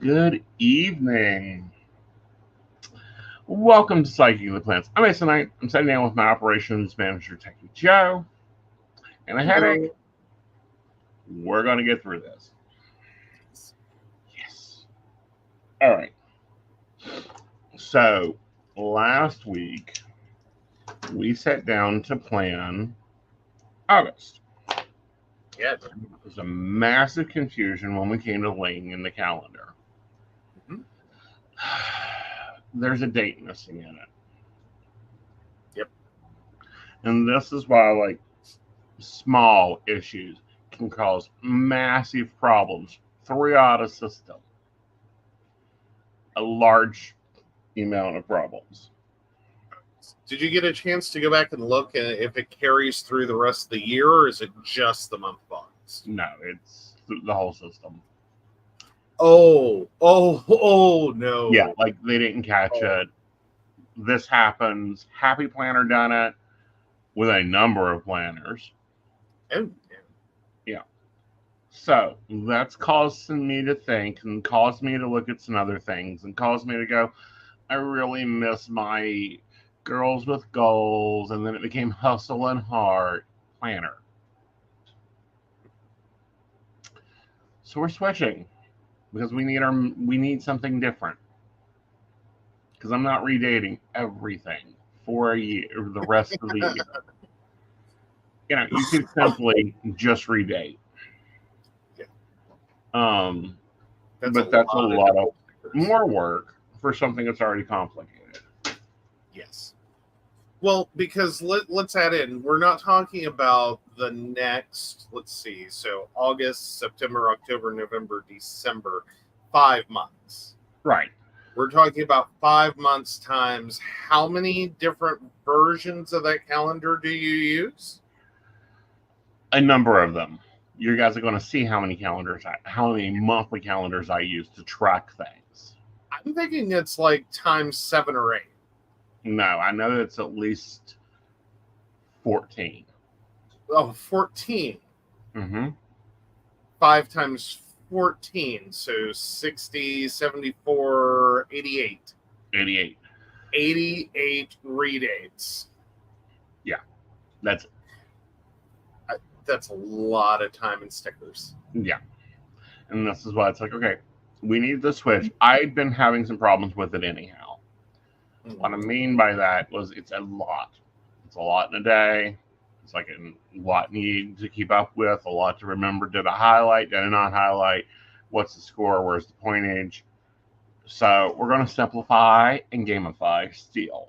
Good evening. Welcome to Psyching the Plants. I'm Aeson Knight. I'm sitting down with my operations manager, Techie Joe, and a headache. We're going to get through this. Yes. All right. So, last week, we sat down to plan August. Yeah. There was a massive confusion when we came to laying in the calendar. There's a date missing in it. Yep. And this is why, like, small issues can cause massive problems throughout a system. A large amount of problems. Did you get a chance to go back and look at if it carries through the rest of the year, or is it just the month of August? No, it's the whole system. Oh, no. Yeah, like they didn't catch it. This happens. Happy Planner done it with a number of planners. Oh, yeah. So that's causing me to think and caused me to look at some other things and caused me to go, I really miss my Girls with Goals, and then it became Hustle and Heart Planner. So we're switching. Because we need something different. Because I'm not redating everything for a year, the rest of the year. You know, you could simply just redate. Yeah. But that's a lot of more work for something that's already complicated. Yes. Well, because let's add in, we're not talking about the next, let's see, so August, September, October, November, December, 5 months. Right. We're talking about 5 months times how many different versions of that calendar do you use? A number of them. You guys are going to see how many monthly calendars I use to track things. I'm thinking it's like times 7 or 8. No, I know it's at least 14. Oh, 14. Mm-hmm. 5 times 14. So 60, 74, 88. 88. 88 redates. Yeah. That's a lot of time and stickers. Yeah. And this is why it's like, okay, we need to switch. I'd been having some problems with it anyhow. What I mean by that was it's a lot. It's a lot in a day. It's like a lot need to keep up with, a lot to remember. Did I highlight? Did I not highlight? What's the score? Where's the pointage? So we're going to simplify and gamify still.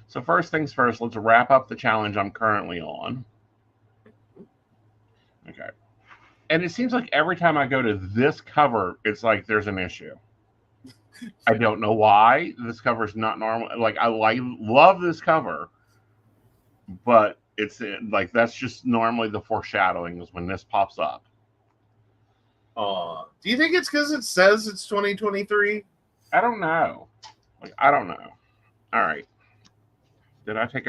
So first things first, let's wrap up the challenge I'm currently on. Okay. And it seems like every time I go to this cover, it's like there's an issue. I don't know why. This cover is not normal. Like, I love this cover, but it's like that's just normally the foreshadowing is when this pops up. Do you think it's because it says it's 2023? I don't know. I don't know. All right. Did I take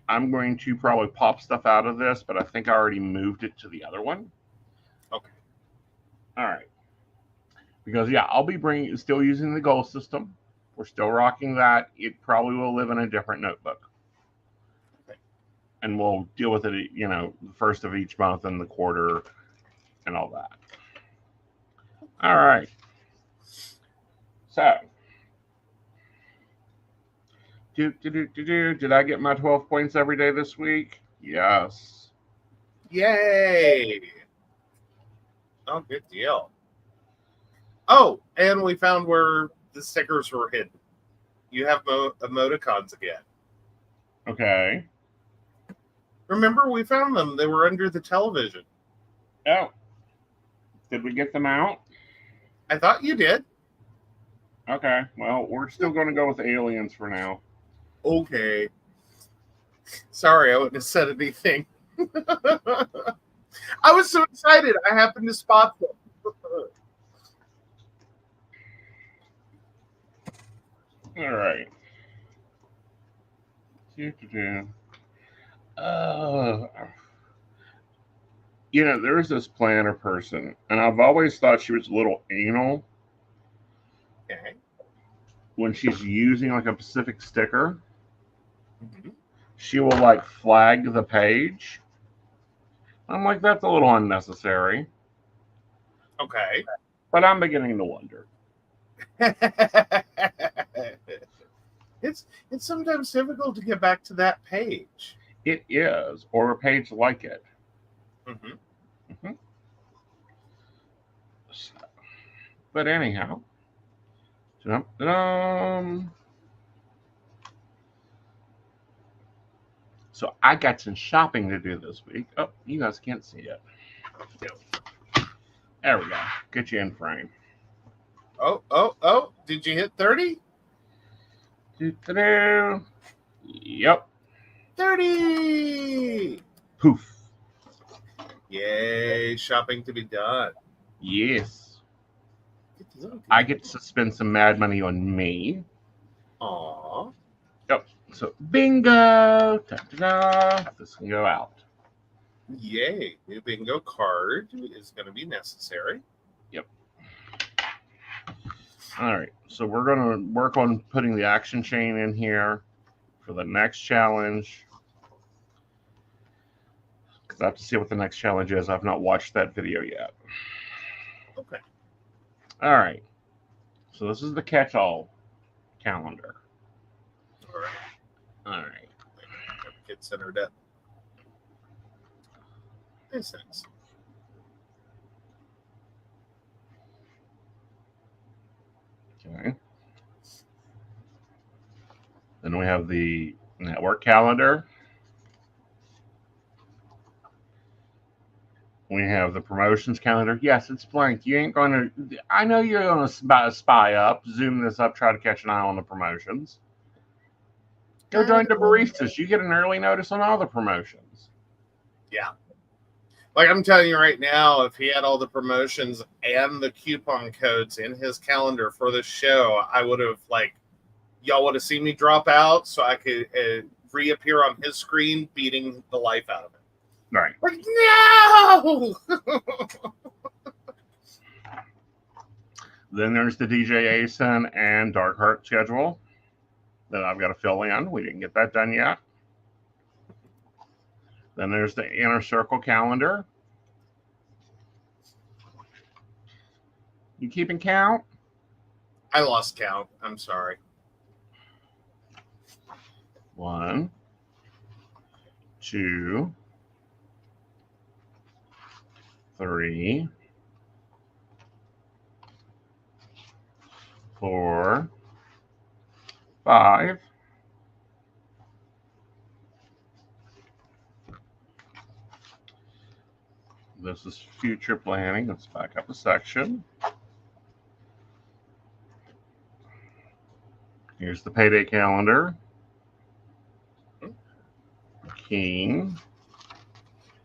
I'm going to probably pop stuff out of this, but I think I already moved it to the other one. Okay. All right. Because, yeah, I'll be still using the goal system. We're still rocking that. It probably will live in a different notebook. Okay. and we'll deal with it, the first of each month and the quarter and all that. All right. So, did I get my 12 points every day this week? Yes. Yay! Oh, good deal. Oh, and we found where the stickers were hidden. You have emoticons again. Okay. Remember, we found them. They were under the television. Oh. Did we get them out? I thought you did. Okay. Well, we're still going to go with aliens for now. Okay. Sorry, I wouldn't have said anything. I was so excited. I happened to spot them. All right. There's this planner person, and I've always thought she was a little anal. Okay. When she's using like a specific sticker, Mm-hmm. she will like flag the page. I'm like, that's a little unnecessary. Okay. But I'm beginning to wonder. It's sometimes difficult to get back to that page. It is, or a page like it. Mm-hmm. Mm-hmm. But anyhow, so I got some shopping to do this week. Oh, you guys can't see it. There we go. Get you in frame. Oh! Did you hit 30? Yep. 30! Poof. Yay, shopping to be done. Yes. I get to spend some mad money on me. Aww. Yep. So, bingo. Ta-da-da. This can go out. Yay. New bingo card is going to be necessary. Yep. All right. So, we're going to work on putting the action chain in here for the next challenge. Because I have to see what the next challenge is. I've not watched that video yet. Okay. All right. So, this is the catch-all calendar. All right. All right. Get centered up. Makes sense. Okay. Then we have the network calendar. We have the promotions calendar. Yes, it's blank. You ain't going to. I know you're going to spy up, zoom this up, try to catch an eye on the promotions. Go join the baristas. You get an early notice on all the promotions. Yeah. Like I'm telling you right now, if he had all the promotions and the coupon codes in his calendar for this show, I would have, y'all would have seen me drop out so I could reappear on his screen beating the life out of him. Right. Like, no! Then there's the DJ Aeson and Dark Heart schedule that I've got to fill in. We didn't get that done yet. Then there's the Inner Circle calendar. You keeping count? I lost count. I'm sorry. 1, 2, 3, 4, 5. This is future planning. Let's back up a section. Here's the payday calendar. King.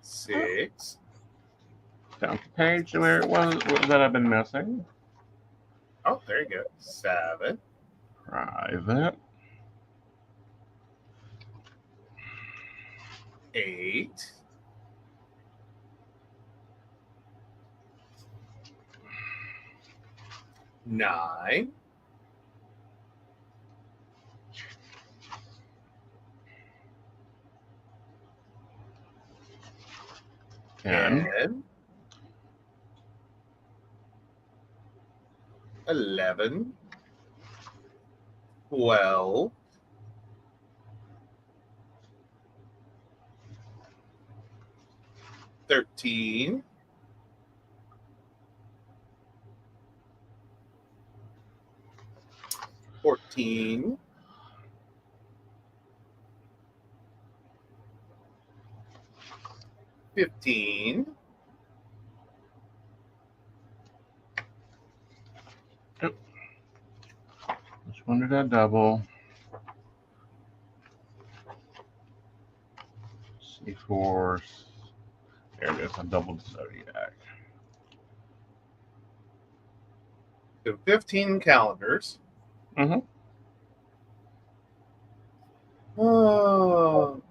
6. Down the page where it was that I've been missing. Oh, there you go. 7. Private. 8. 9. 10, 11, 12, 13, 14, 15, which one did I double? C4. There it is. I doubled the zodiac. so 15 calendars. Mm-hmm. Oh.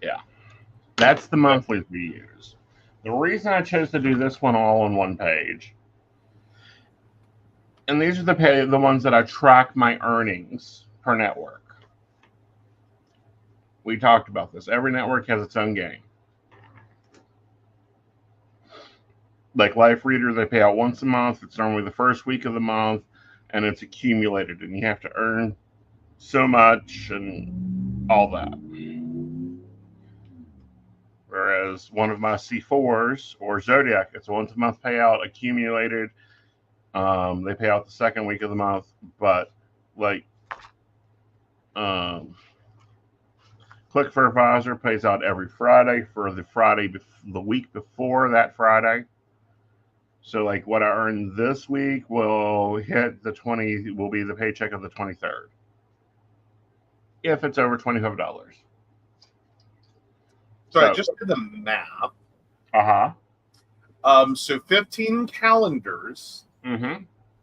Yeah. That's the monthlies we use. The reason I chose to do this one all on one page, and these are the ones that I track my earnings per network. We talked about this. Every network has its own game. Like Life Reader, they pay out once a month. It's normally the first week of the month, and it's accumulated, and you have to earn so much and all that. Whereas one of my C4s or Zodiac, it's a once a month payout, accumulated. They pay out the second week of the month, but like Click for Advisor pays out every Friday for the week before that Friday. So like what I earn this week will hit will be the paycheck of the 23rd. If it's over $25. So I just did the math. So 15 calendars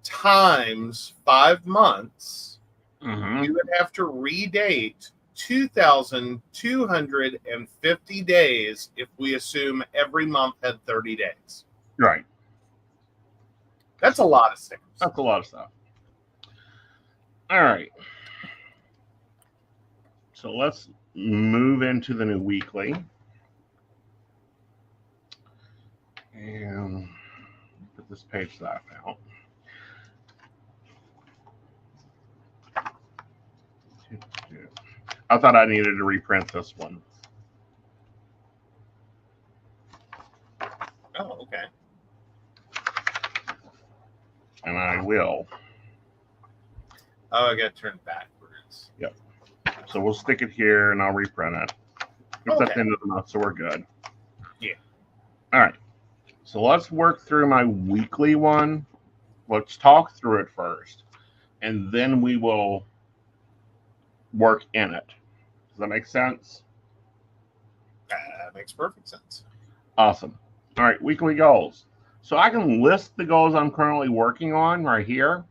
times 5 months, you would have to redate 2,250 days if we assume every month had 30 days. Right. That's a lot of stickers. That's a lot of stuff. All right. So let's move into the new weekly. And put this page that out. I thought I needed to reprint this one. Oh, okay. And I will. Oh, I got to turn backwards. Yep. So we'll stick it here and I'll reprint it. It's at the end of the month, so we're good. Yeah. All right. So let's work through my weekly one. Let's talk through it first. And then we will work in it. Does that make sense? That makes perfect sense. Awesome. All right, weekly goals. So I can list the goals I'm currently working on right here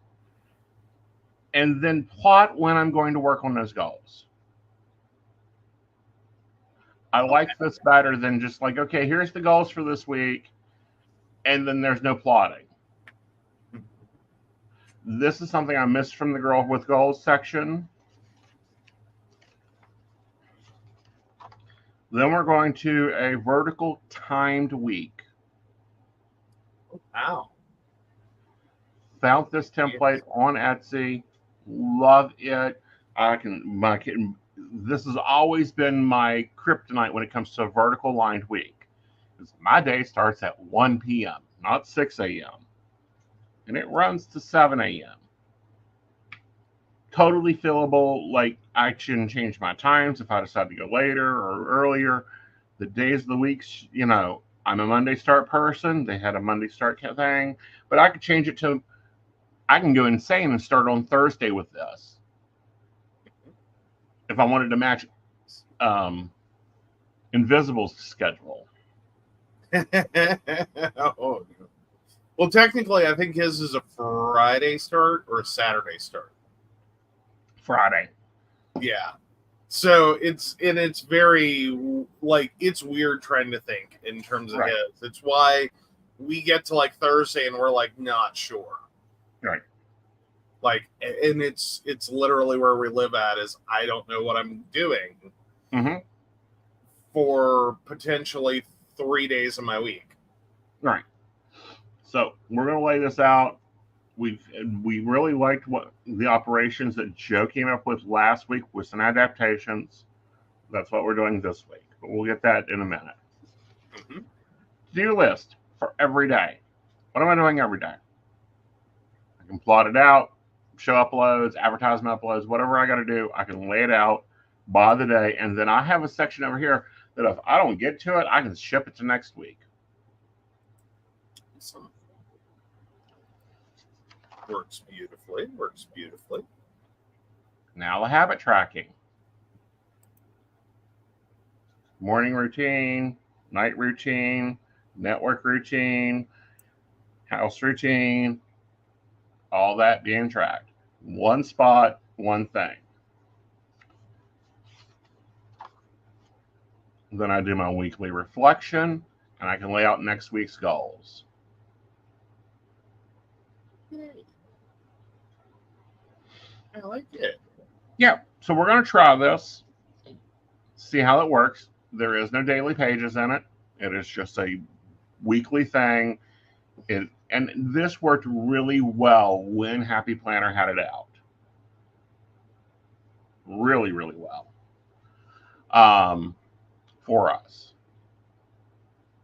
and then plot when I'm going to work on those goals. I like this better than just like, okay, here's the goals for this week, and then there's no plotting. This is something I missed from the Girl with Goals section. Then we're going to a vertical timed week. Wow. Found this template on Etsy. Love it. This has always been my kryptonite when it comes to a vertical lined week. My day starts at 1 p.m., not 6 a.m. And it runs to 7 a.m. Totally fillable. Like, I shouldn't change my times if I decide to go later or earlier. The days of the week, you know, I'm a Monday start person. They had a Monday start thing. But I could change it to, I can go insane and start on Thursday with this. If I wanted to match Invisible's schedule. Oh, well, technically, I think his is a Friday start or a Saturday start. Friday. Yeah. So it's very, like, it's weird trying to think in terms of Right. his. It's why we get to like Thursday and we're like not sure. Right. Like, and it's literally where we live at is I don't know what I'm doing. Mm-hmm. for potentially 3 days of my week. Right. So we're going to lay this out. We really liked what the operations that Joe came up with last week with some adaptations. That's what we're doing this week. But we'll get that in a minute. Mm-hmm. Do list for every day. What am I doing every day? I can plot it out, show uploads, advertisement uploads, whatever I got to do. I can lay it out by the day. And then I have a section over here that if I don't get to it, I can ship it to next week. Awesome. Works beautifully. Works beautifully. Now the habit tracking. Morning routine, night routine, network routine, house routine, all that being tracked. One spot, one thing. Then I do my weekly reflection, and I can lay out next week's goals. I like it. Yeah, so we're going to try this, see how it works. There is no daily pages in it. It is just a weekly thing. And this worked really well when Happy Planner had it out. Really, really well. For us.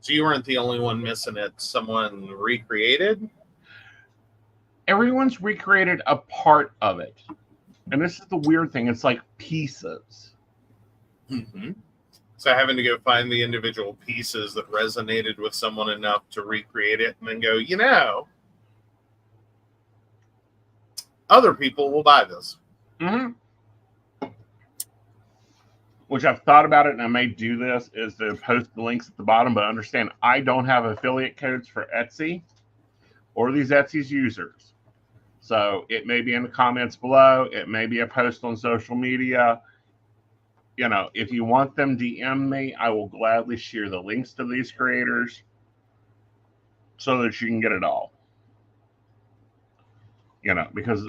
So you weren't the only one missing it. Someone recreated? Everyone's recreated a part of it. And this is the weird thing. It's like pieces. Mm-hmm. So having to go find the individual pieces that resonated with someone enough to recreate it and then go, other people will buy this. Mm-hmm. Which I've thought about it, and I may do this, is to post the links at the bottom, but understand I don't have affiliate codes for Etsy or these Etsy's users. So it may be in the comments below. It may be a post on social media. If you want them, DM me. I will gladly share the links to these creators so that you can get it all. Because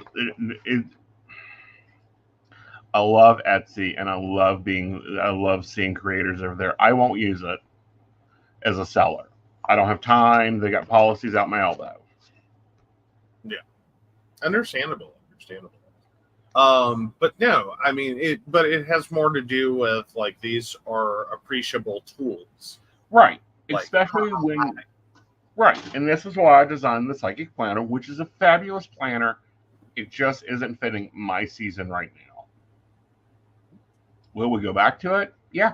I love Etsy, and I love seeing creators over there. I won't use it as a seller. I don't have time. They got policies out my elbow. Yeah. Understandable. But no, I mean it has more to do with like these are appreciable tools. Right. Especially right. And this is why I designed the Psychic Planner, which is a fabulous planner. It just isn't fitting my season right now. Will we go back to it? Yeah.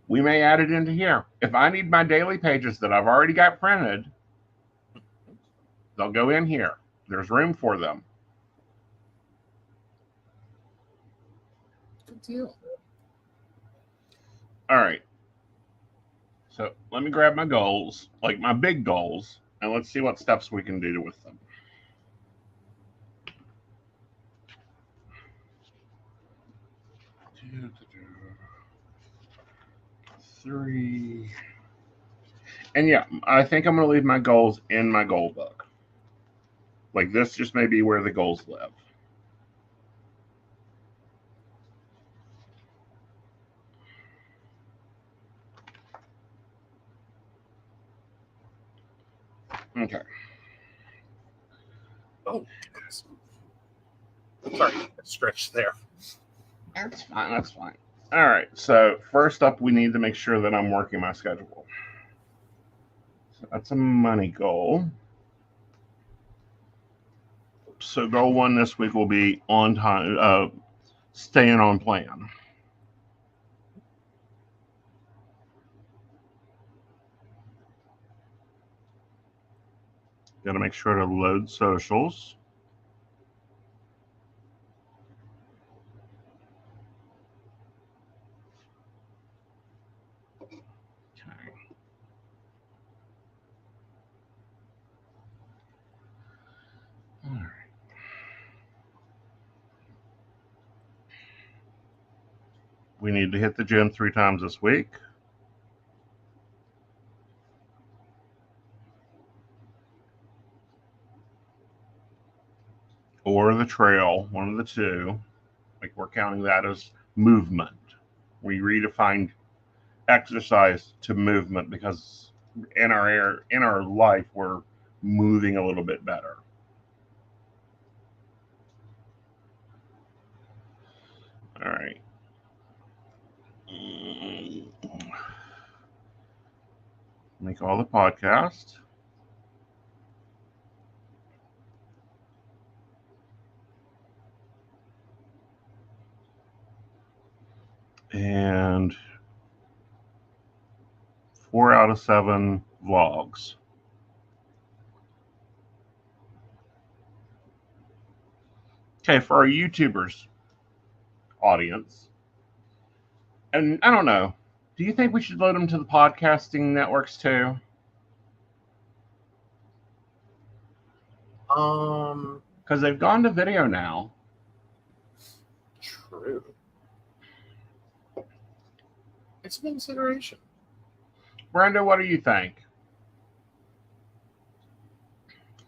We may add it into here. If I need my daily pages that I've already got printed, they'll go in here. There's room for them. Good deal. All right. So let me grab my goals, like my big goals, and let's see what steps we can do with them. Three. And yeah, I think I'm going to leave my goals in my goal book. Like this just may be where the goals live. Okay. Oh, sorry, stretch there. That's fine. All right. So first up, we need to make sure that I'm working my schedule. So that's a money goal. So goal 1 this week will be on time, staying on plan. Got to make sure to load socials. All right. We need to hit the gym 3 times this week. Or the trail, one of the two. Like we're counting that as movement. We redefined exercise to movement because in our life we're moving a little bit better. All right. Make all the podcasts. And 4 out of 7 vlogs. Okay, for our YouTubers audience, and I don't know, do you think we should load them to the podcasting networks too? Because they've gone to video now. True. It's a consideration. Brenda, what do you think?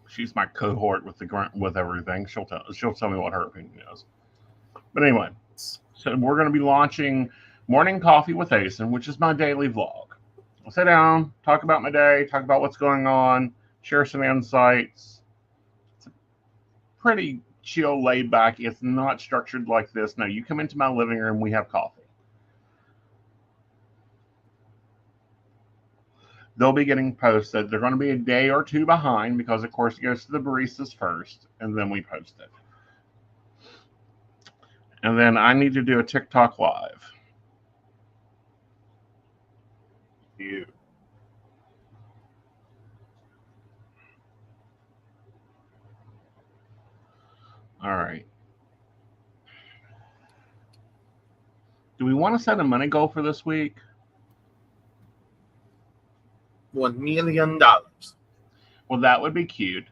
She's my cohort with everything. She'll tell me what her opinion is. But anyway, so we're going to be launching Morning Coffee with Aeson, which is my daily vlog. I'll sit down, talk about my day, talk about what's going on, share some insights. It's pretty chill, laid back. It's not structured like this. No, you come into my living room, we have coffee. They'll be getting posted. They're going to be a day or two behind because, of course, it goes to the baristas first, and then we post it. And then I need to do a TikTok live. You. All right. Do we want to set a money goal for this week? $1 million. Well, that would be cute.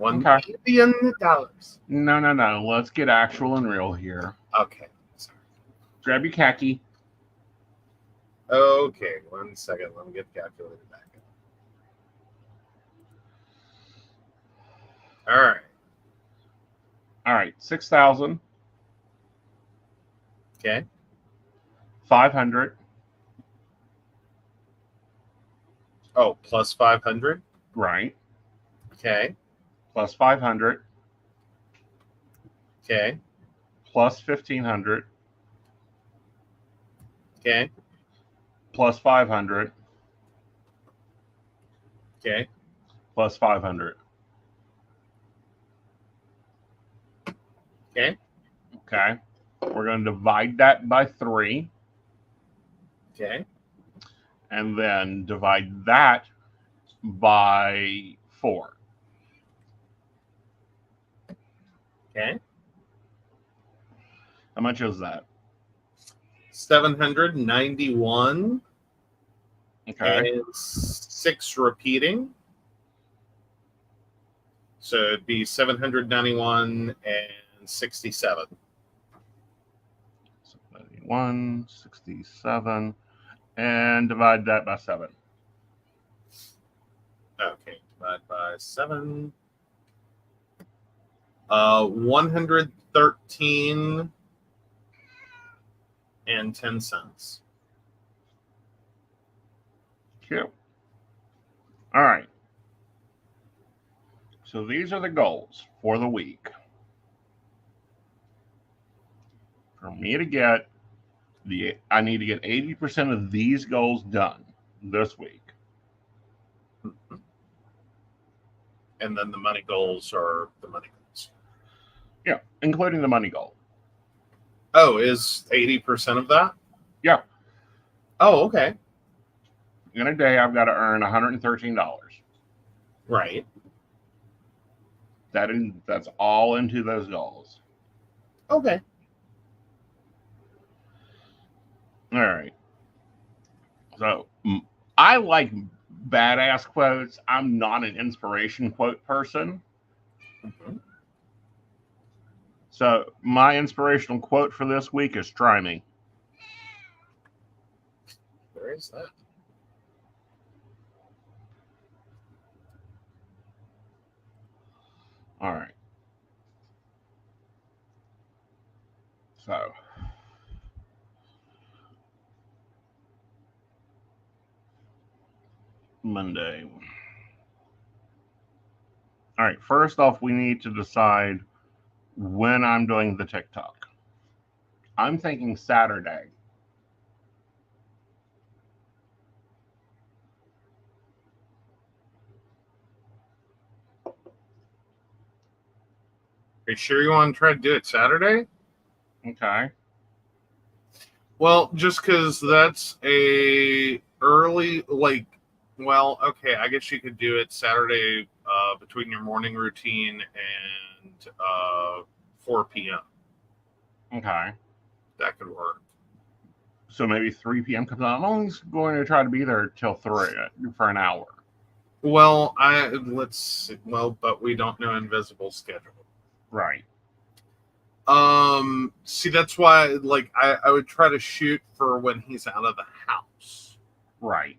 $1 million. No. Let's get actual and real here. Okay. Sorry. Grab your khaki. Okay, 1 second. Let me get the calculator back. All right. 6,000. Okay. 500. Oh, plus 500. Right. Okay. Plus 500. Okay. Plus 1,500. Okay. Plus 500. Okay. Plus 500. Okay. Okay. We're going to divide that by 3. Okay. And then divide that by 4. Okay. How much is that? 791. Okay. And 6 repeating. So it'd be 791 and 67. 91, 67. And divide that by 7. Okay, divide by 7. 113 and 10 cents. Cute. All right. So these are the goals for the week. For me to get I need to get 80% of these goals done this week. And then the money goals are the money goals. Yeah, including the money goal. Oh, is 80% of that? Yeah. Oh, okay. In a day, I've got to earn $113. Right. That's all into those goals. Okay. All right. So I like badass quotes. I'm not an inspiration quote person. Mm-hmm. So my inspirational quote for this week is "Try me." Where is that? All right. So Monday. All right, first off, we need to decide when I'm doing the TikTok. I'm thinking Saturday. Are you sure you want to try to do it Saturday? Okay. Well, just because that's a early, like, well, okay, I guess you could do it Saturday between your morning routine and 4 p.m. Okay. That could work. So maybe 3 p.m. comes out. I'm only going to try to be there till 3 for an hour. Well, let's see. Well, but we don't know Invisible schedule. Right. See, that's why, like, I would try to shoot for when he's out of the house. Right.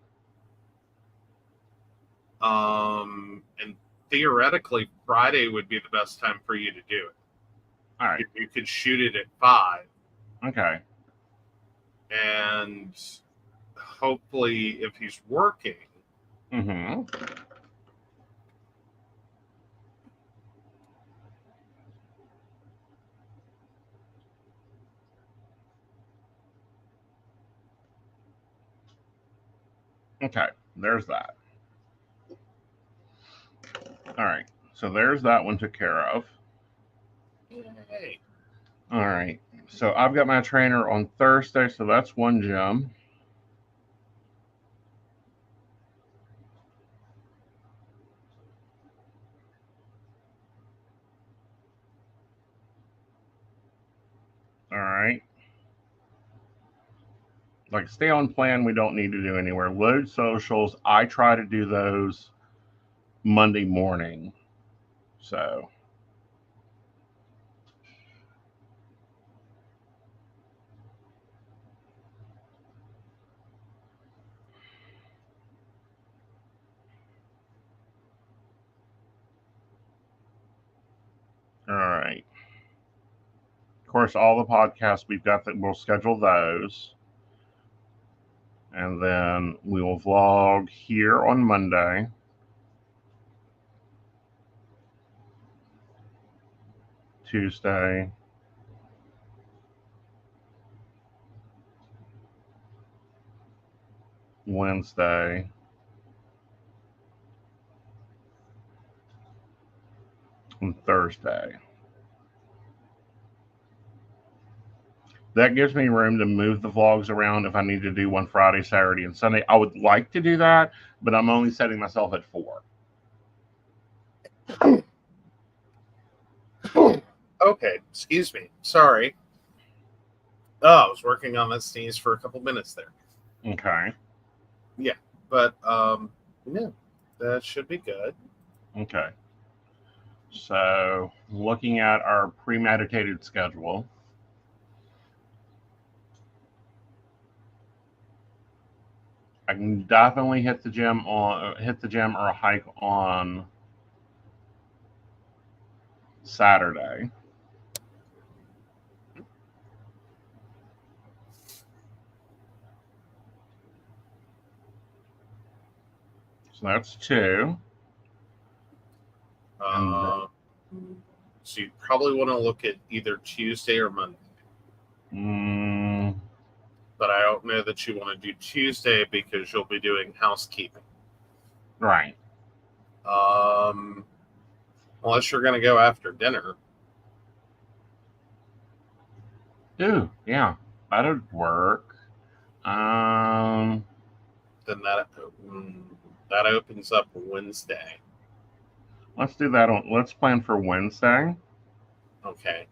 And theoretically, Friday would be the best time for you to do it. All right. You could shoot it at 5. Okay. And hopefully, if he's working, Mm-hmm. Okay, there's that. All right, so there's that one took care of. yay. All right, so I've got my trainer on Thursday, so that's one gym. All right. Like, stay on plan, we don't need to do anywhere. Load socials, I try to do those Monday morning. So, all right. Of course, all the podcasts we've got that we'll schedule those. And then we will vlog here on Monday. Tuesday. Wednesday. And Thursday. That gives me room to move the vlogs around if I need to do one Friday, Saturday, and Sunday. I would like to do that, but I'm only setting myself at 4. Okay, excuse me. Sorry. Oh, I was working on that sneeze for a couple minutes there. Okay. Yeah, but no, that should be good. Okay. So, looking at our premeditated schedule, I can definitely hit the gym or a hike on Saturday. So that's 2. So you probably want to look at either Tuesday or Monday. But I don't know that you want to do Tuesday because you'll be doing housekeeping. Right. Unless you're going to go after dinner. Ooh, yeah, that would work. Then that opens up Wednesday. Let's do that. Let's plan for Wednesday. Okay.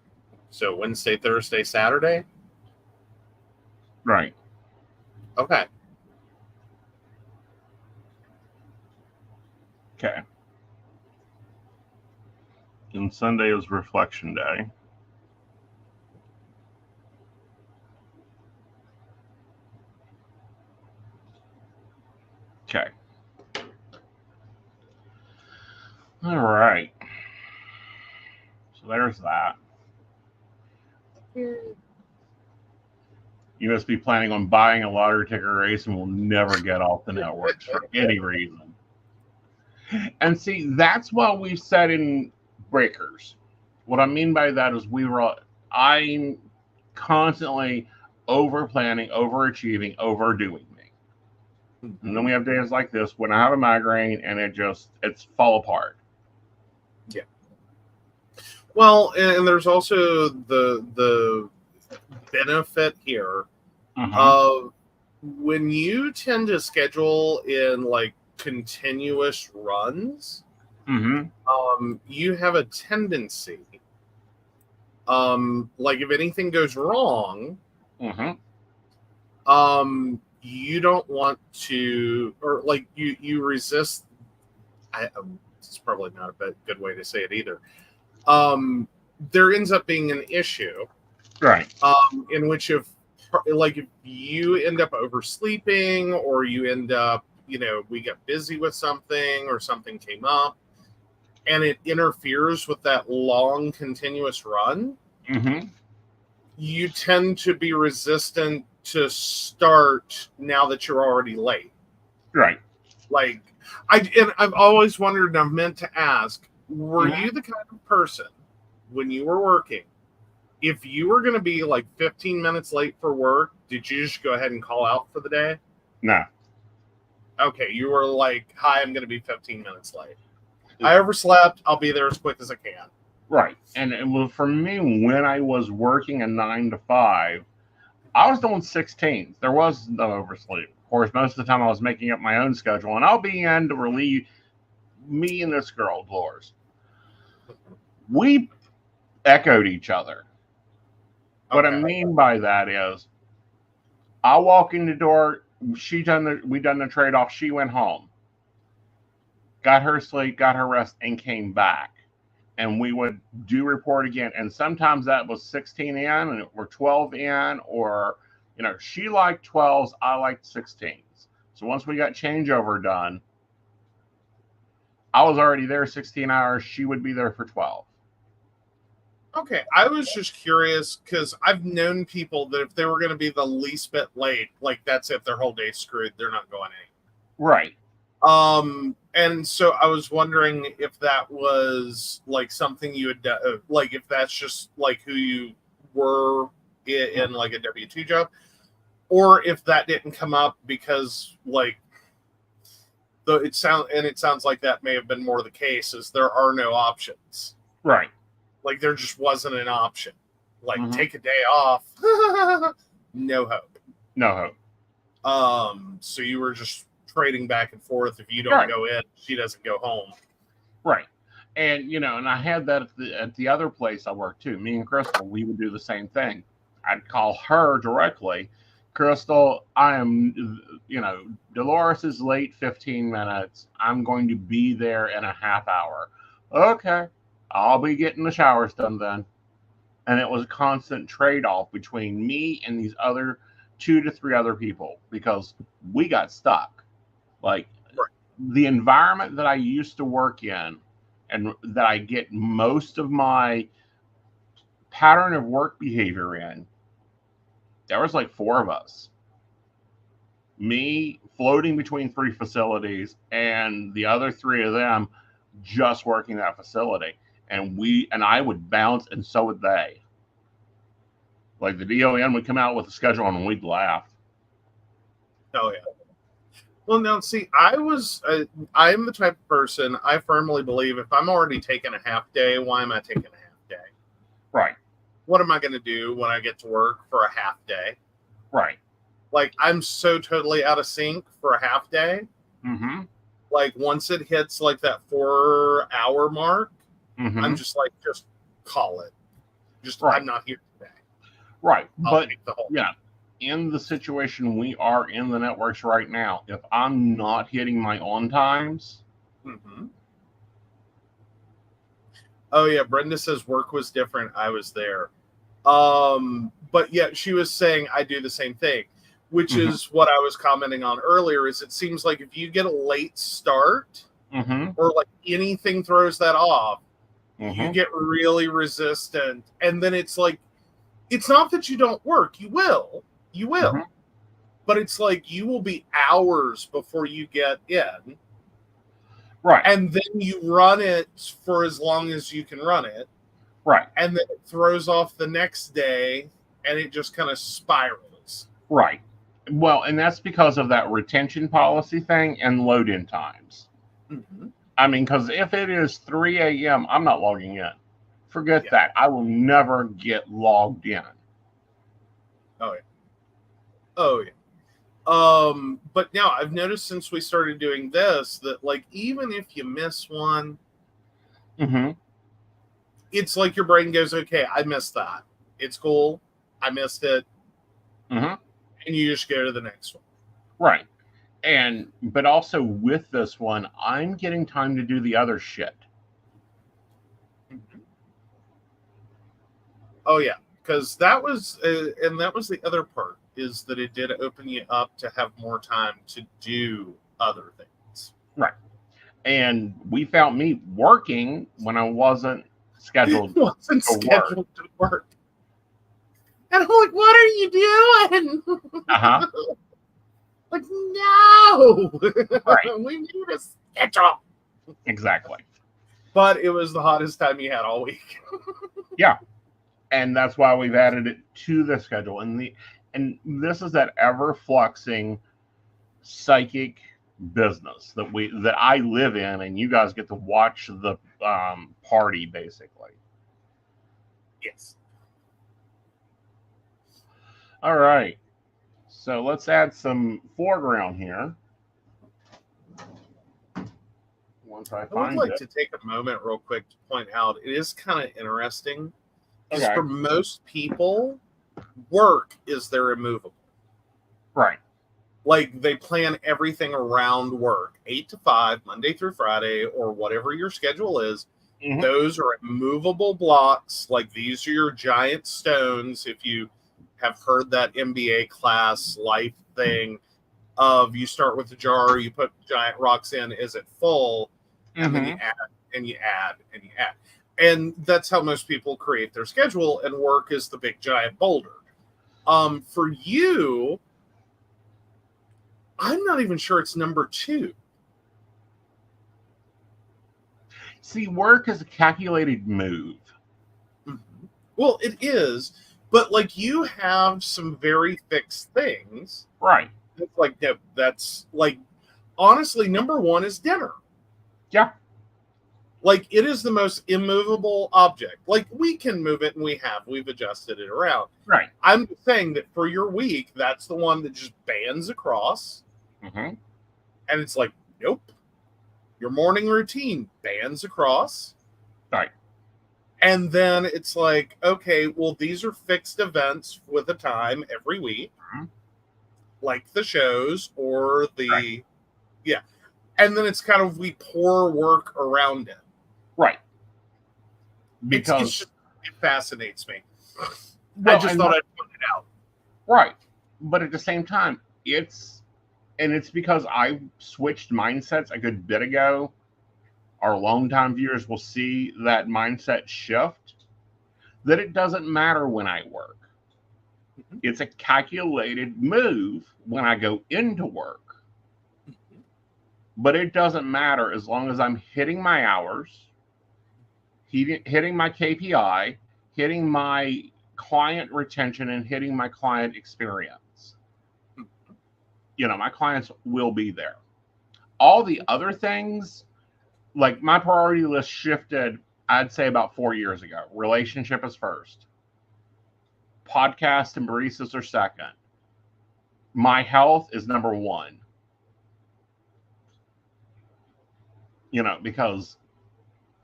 So Wednesday, Thursday, Saturday? Right. Okay. Okay. And Sunday is reflection day. Okay. All right. So there's that. You must be planning on buying a lottery ticket race and will never get off the networks for any reason. And see, that's what we said in breakers. What I mean by that is I'm constantly over planning, overachieving, overdoing me. And then we have days like this when I have a migraine and it's fall apart. Yeah. Well, and there's also the benefit here of when you tend to schedule in like continuous runs, you have a tendency, like if anything goes wrong, you don't want to, or like you resist. It's probably not a good way to say it either. There ends up being an issue, right? In which if you end up oversleeping, or you end up, we get busy with something, or something came up, and it interferes with that long continuous run, you tend to be resistant to start now that you're already late. Right. Like I've always wondered, and I've meant to ask, were you the kind of person when you were working, if you were going to be like 15 minutes late for work, did you just go ahead and call out for the day? No. Okay, you were like, hi, I'm going to be 15 minutes late. I overslept. I'll be there as quick as I can. Right. And for me, when I was working a 9 to 5, I was doing 16s. There was no oversleep. Of course, most of the time I was making up my own schedule, and I'll be in to relieve me and this girl, Dolores. We echoed each other. What I mean by that is, I walk in the door. We done the trade off. She went home, got her sleep, got her rest, and came back. And we would do report again. And sometimes that was 16 in, or 12 in, or she liked 12s, I liked 16s. So once we got changeover done, I was already there 16 hours. She would be there for 12. Okay, I was just curious because I've known people that if they were going to be the least bit late, like that's it, their whole day's screwed. They're not going anywhere. Right. And so I was wondering if that was like something you had done, like if that's just like who you were in like a W-2 job, or if that didn't come up because like it sounds like that may have been more the case, is there are no options. Right. Like there just wasn't an option. Like take a day off. No hope. No hope. So you were just trading back and forth. If you don't go in, she doesn't go home. Right. And and I had that at the other place I worked too. Me and Crystal, we would do the same thing. I'd call her directly. Crystal, I am, Dolores is late 15 minutes. I'm going to be there in a half hour. Okay. I'll be getting the showers done then. And it was a constant trade-off between me and these other 2 to 3 other people because we got stuck. Like the environment that I used to work in and that I get most of my pattern of work behavior in, there was like 4 of us. Me floating between 3 facilities and the other 3 of them just working that facility. And I would bounce, and so would they. Like the DON would come out with a schedule, and we'd laugh. Oh yeah. Well, now see, I'm the type of person, I firmly believe if I'm already taking a half day, why am I taking a half day? Right. What am I going to do when I get to work for a half day? Right. Like I'm so totally out of sync for a half day. Like once it hits like that 4-hour mark, I'm just like, just call it. I'm not here today. Right. But in the situation we are in the networks right now, if I'm not hitting my on times. Oh yeah, Brenda says work was different. I was there. But yeah, she was saying I do the same thing, which is what I was commenting on earlier, is it seems like if you get a late start or like anything throws that off, you get really resistant. And then it's like, it's not that you don't work. You will. But it's like you will be hours before you get in. Right. And then you run it for as long as you can run it. Right. And then it throws off the next day and it just kind of spirals. Right. Well, and that's because of that retention policy thing and load in times. Mm-hmm. I mean, because if it is 3 a.m., I'm not logging in. Forget that. I will never get logged in. Oh, yeah. Oh, yeah. But now I've noticed since we started doing this that, like, even if you miss one, Mm-hmm. it's like your brain goes, okay, I missed that. It's cool. I missed it. Mm-hmm. And you just go to the next one. Right. But also with this one, I'm getting time to do the other shit. Mm-hmm. Oh, yeah. Because that was, and that was the other part, is that it did open you up to have more time to do other things. Right. And we found me working when I wasn't scheduled to work. And I'm like, what are you doing? Uh-huh. Like, no. Right. We need a schedule. Exactly. But it was the hottest time you had all week. Yeah. And that's why we've added it to the schedule. And this is that ever fluxing psychic business that I live in, and you guys get to watch the party basically. Yes. All right. So let's add some foreground here. Once I would like to take a moment real quick to point out it is kind of interesting because for most people, work is their immovable. Right. Like they plan everything around work, 8 to 5, Monday through Friday, or whatever your schedule is. Mm-hmm. Those are immovable blocks. Like these are your giant stones. If you have heard that MBA class life thing of you start with a jar, you put giant rocks in, is it full? And then you add and you add and you add. And that's how most people create their schedule, and work is the big giant boulder. For you, I'm not even sure it's number 2. See, work is a calculated move. Mm-hmm. Well, it is, but like you have some very fixed things. Right. It's like, no, that's like, honestly, number 1 is dinner. Yeah. Like it is the most immovable object. Like we can move it, and we've adjusted it around. Right. I'm saying that for your week, that's the one that just bands across. Mm-hmm. And it's like, nope. Your morning routine bands across. Right. And then it's like, okay, well, these are fixed events with a time every week, like the shows or the, yeah. And then it's kind of, we pour work around it. Right. Because it fascinates me. Well, I just thought I'd point it out. Right. But at the same time, it's because I switched mindsets a good bit ago. Our longtime viewers will see that mindset shift, that it doesn't matter when I work. Mm-hmm. It's a calculated move when I go into work. Mm-hmm. But it doesn't matter as long as I'm hitting my hours, hitting my KPI, hitting my client retention, and hitting my client experience. You know, my clients will be there. All the other things, like my priority list shifted, I'd say about 4 years ago. Relationship is first. Podcast and baristas are second. My health is number 1. You know, because,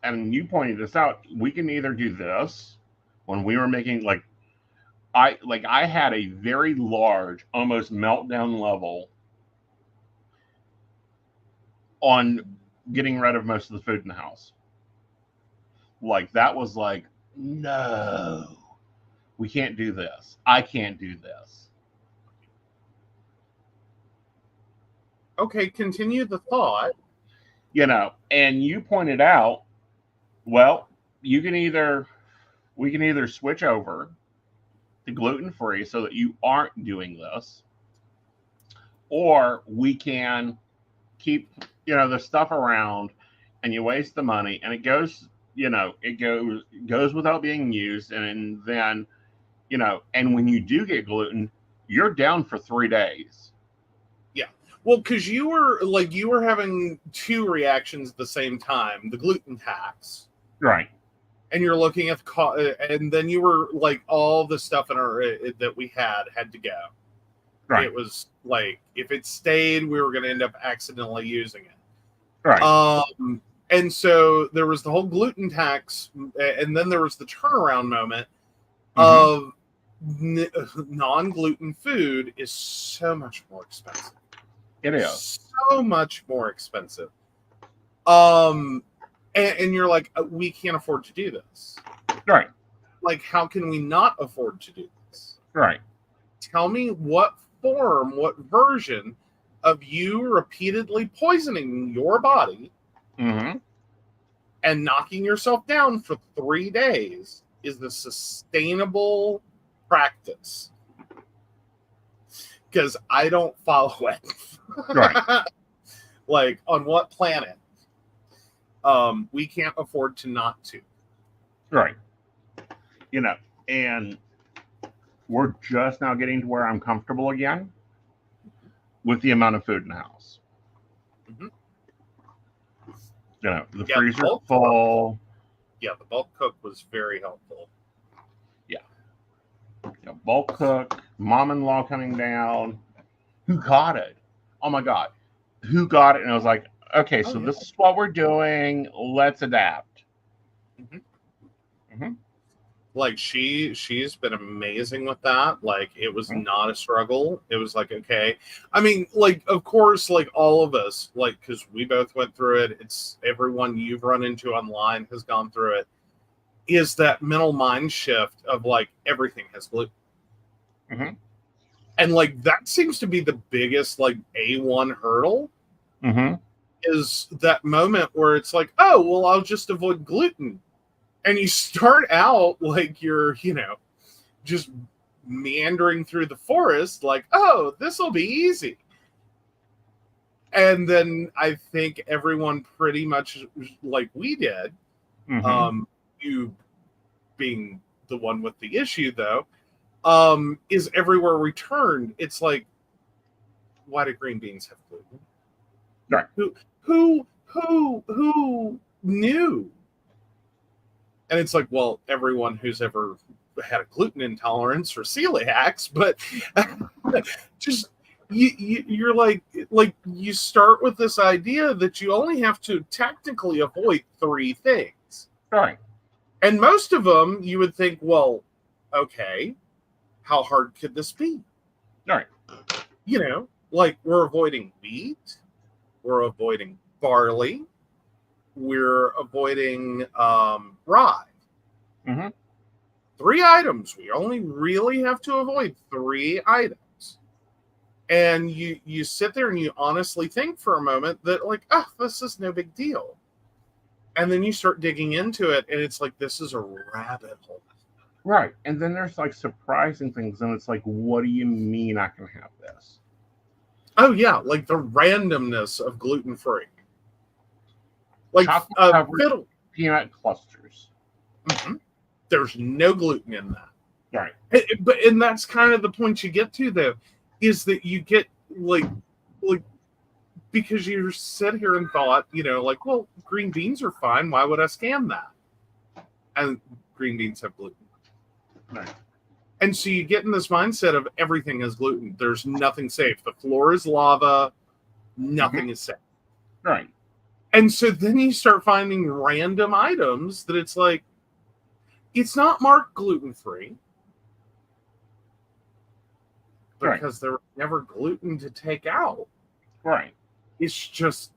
and you pointed this out, we can either do this when we were making I had a very large, almost meltdown level on getting rid of most of the food in the house. Like that was like, no, we can't do this. I can't do this. Okay, continue the thought. You know, and you pointed out, well, we can either switch over to gluten-free so that you aren't doing this, or we can keep, the stuff around and you waste the money, and it goes, it goes without being used, and then, and when you do get gluten, you're down for 3 days. Yeah. Well, because you were having 2 reactions at the same time, the gluten tax. Right. And you're looking at and then you were like, all the stuff in our that we had to go. Right. It was like, if it stayed, we were going to end up accidentally using it. Right. And so there was the whole gluten tax, and then there was the turnaround moment of non-gluten food is so much more expensive. It is so much more expensive. And you're like, we can't afford to do this. Right. Like, how can we not afford to do this? Right. Tell me what form, what version of you repeatedly poisoning your body and knocking yourself down for 3 days is the sustainable practice. Because I don't follow it. Right. Like, on what planet? We can't afford to not to. Right. And we're just now getting to where I'm comfortable again with the amount of food in the house. The freezer's full. Yeah, the bulk cook was very helpful. Yeah. Bulk cook, mom-in-law coming down. Who got it? Oh my God. Who got it? And I was like, okay, so this is what we're doing. Let's adapt. Like, she's been amazing with that. Like, it was not a struggle. It was like, okay. I mean, like, of course, like, all of us, like, because we both went through it. It's everyone you've run into online has gone through it. Is that mental mind shift of, like, everything has gluten. And, like, that seems to be the biggest, like, A1 hurdle. Is that moment where it's like, oh, well, I'll just avoid gluten. And you start out like you're, just meandering through the forest, like, oh, this will be easy. And then I think everyone pretty much like we did, you being the one with the issue, though, is everywhere we turned, it's like, why do green beans have gluten? Right. Who knew? And it's like, well, everyone who's ever had a gluten intolerance or celiacs, but just you're like you start with this idea that you only have to technically avoid 3 things. Right. And most of them you would think, well, okay, how hard could this be? Right. Like, we're avoiding wheat, we're avoiding barley, we're avoiding rye. 3 items. We only really have to avoid 3 items. And you sit there and you honestly think for a moment that, like, oh, this is no big deal. And then you start digging into it, and it's like, this is a rabbit hole. Right. And then there's, like, surprising things, and it's like, what do you mean I can have this? Oh, yeah. Like, the randomness of gluten-free. Like, chocolate-covered peanut clusters. There's no gluten in that. Right. And that's kind of the point you get to, though, is that you get, like, because you sit here and thought, like, well, green beans are fine. Why would I scan that? And green beans have gluten. Right. And so you get in this mindset of everything has gluten. There's nothing safe. The floor is lava. Nothing is safe. Right. And so then you start finding random items that it's like, it's not marked gluten-free because there was never gluten to take out. Right. It's just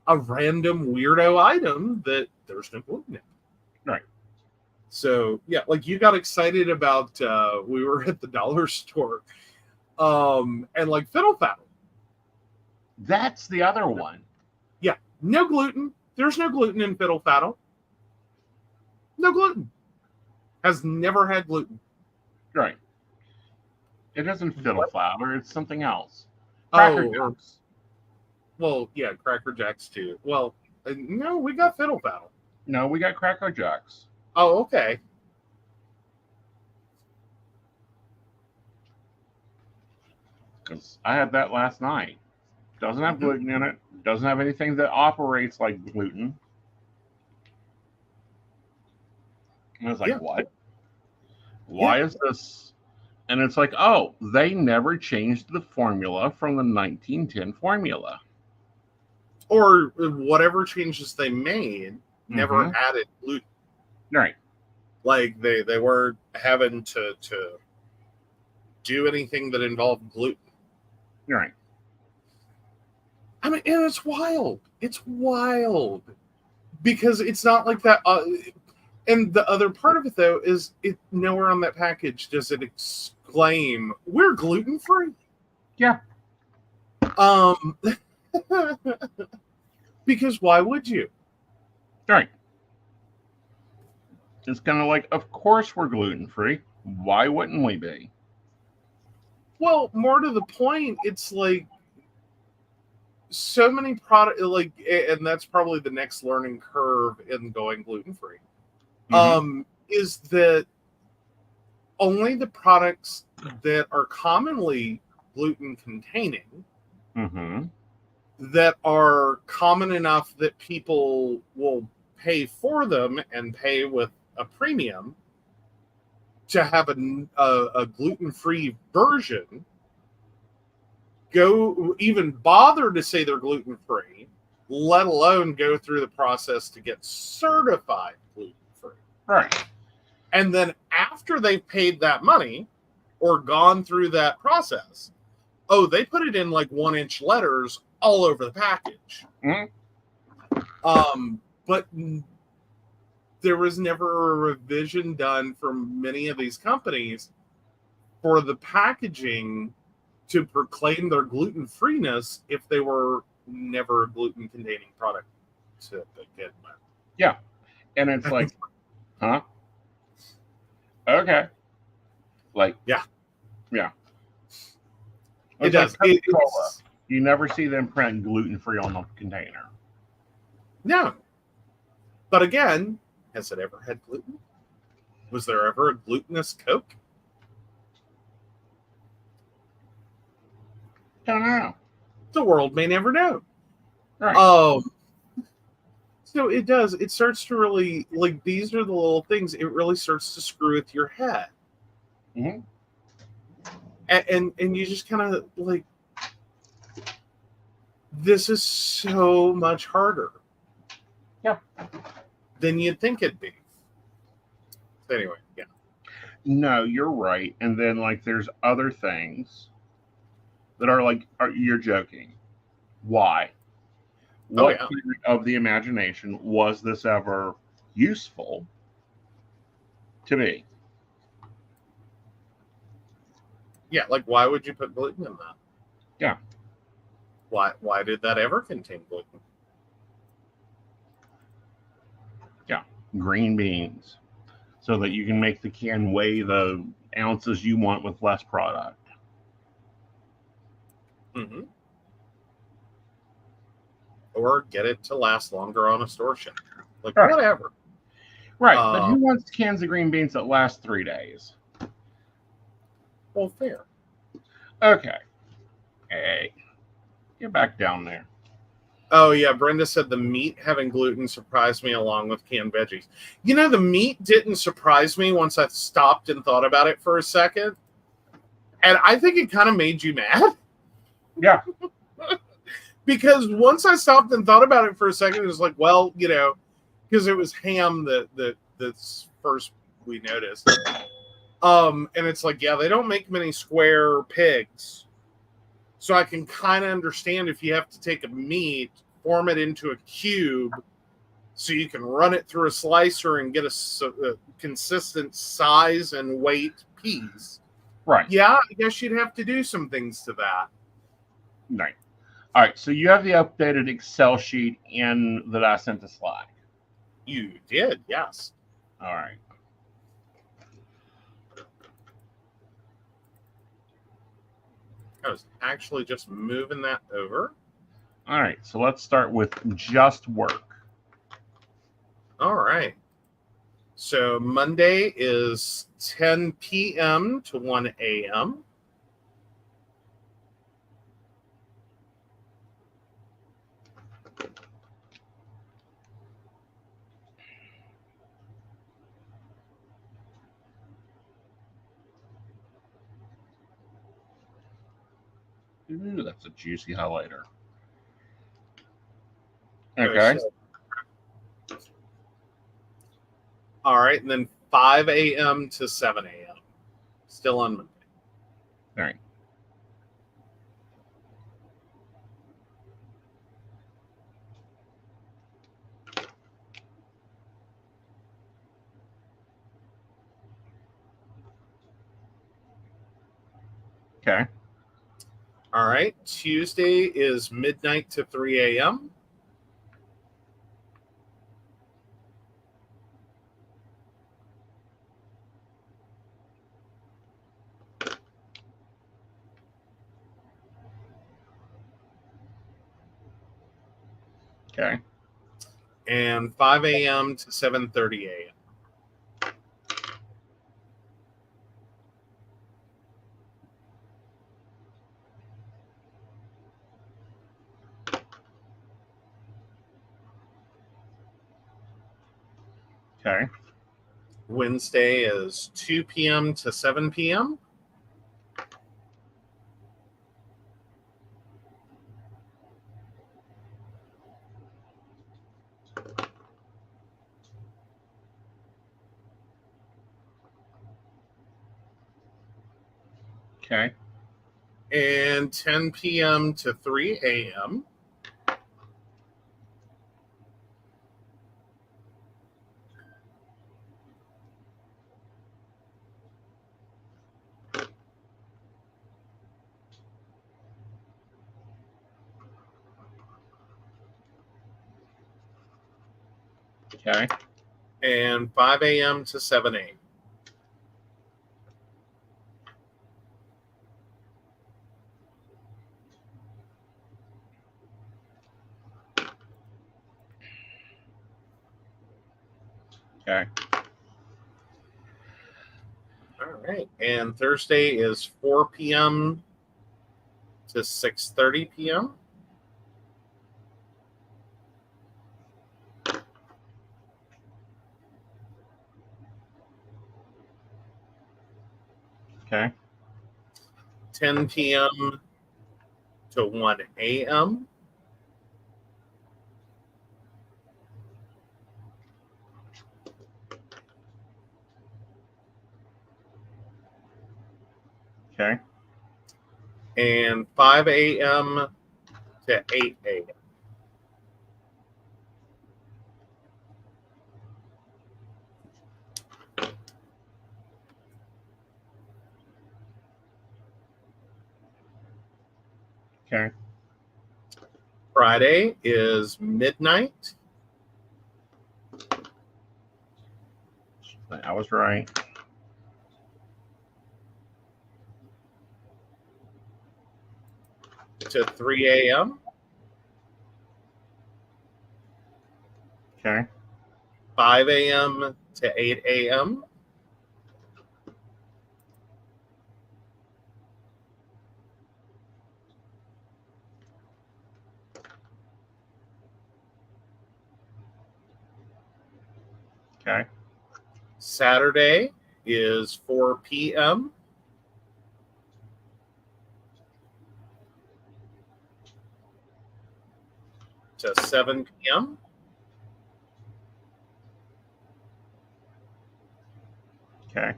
a random weirdo item that there's no gluten in. Right. So, yeah, like, you got excited about, we were at the dollar store, and, like, fiddle faddle. That's the other one. Yeah, no gluten. There's no gluten in fiddle faddle. No gluten. Has never had gluten. Right. It isn't fiddle faddle. It's something else. Cracker Jacks. Well, yeah, Cracker Jacks too. Well, No, we got Fiddle Battle. No, we got Cracker Jacks. Oh, okay. Because I had that last night. Doesn't have gluten in it. Doesn't have anything that operates like gluten. And I was like, what? Why is this? And it's like, oh, they never changed the formula from the 1910 formula. Or whatever changes they made never added gluten. Right. Like they weren't having to do anything that involved gluten. Right. I mean, and it's wild. It's wild. Because it's not like that. And the other part of it, though, is it nowhere on that package does it exclaim, we're gluten-free. Yeah. Because why would you? Right. It's kind of like, of course we're gluten-free. Why wouldn't we be? Well, more to the point, it's like so many products, like, and that's probably the next learning curve in going gluten-free, is that only the products that are commonly gluten-containing, that are common enough that people will pay for them and pay with a premium to have a gluten-free version, go even bother to say they're gluten-free, let alone go through the process to get certified gluten-free. Right. And then after they've paid that money or gone through that process, oh, they put it in like 1-inch letters all over the package. But there was never a revision done for many of these companies for the packaging to proclaim their gluten-freeness if they were never a gluten-containing product to begin with. Yeah. And it's like, huh? Okay. Like, yeah. It does. You never see them print gluten-free on the container. No. But again, has it ever had gluten? Was there ever a glutinous Coke? Don't know. The world may never know. Right. So it does. It starts to really, like, these are the little things. It really starts to screw with your head. And you just kind of like, this is so much harder. Yeah. Than you'd think it'd be. Anyway, yeah. No, you're right. And then, like, there's other things that are like, you're joking. Why? What part of the imagination was this ever useful to me? Yeah, like, why would you put gluten in that? Yeah. Why did that ever contain gluten? Yeah, green beans. So that you can make the can weigh the ounces you want with less product. Or get it to last longer on a store shelf. Like, whatever. Right, but who wants cans of green beans that last 3 days? Well, fair. Okay. Hey, get back down there. Oh, yeah, Brenda said the meat having gluten surprised me along with canned veggies. You know, the meat didn't surprise me once I stopped and thought about it for a second. And I think it kind of made you mad. Yeah. Because once I stopped and thought about it for a second, it was like, well, you know, because it was ham that's first we noticed. And it's like, yeah, they don't make many square pigs. So I can kind of understand if you have to take a meat, form it into a cube so you can run it through a slicer and get a consistent size and weight piece. Right. Yeah, I guess you'd have to do some things to that. Right. All right, so you have the updated Excel sheet that I sent to Slack. You did, yes. All right. I was actually just moving that over. All right, so let's start with just work. All right. So Monday is 10 p.m. to 1 a.m. Ooh, that's a juicy highlighter. Okay. All right, and then 5 a.m. to 7 a.m. Still on Monday. All right. Okay. All right. Tuesday is midnight to 3 a.m. Okay. And 5 a.m. to 7:30 a.m. Okay. Wednesday is 2 p.m. to 7 p.m. Okay. And 10 p.m. to 3 a.m. Okay. And 5 a.m. to 7 a.m. Okay. All right. And Thursday is 4 p.m. to 6:30 p.m. Okay. 10 p.m. to 1 a.m. Okay. And 5 a.m. to 8 a.m. Okay. Friday is midnight I was right. to 3 a.m. Okay. 5 a.m. to 8 a.m. Okay. Saturday is 4 p.m. to 7 p.m. Okay.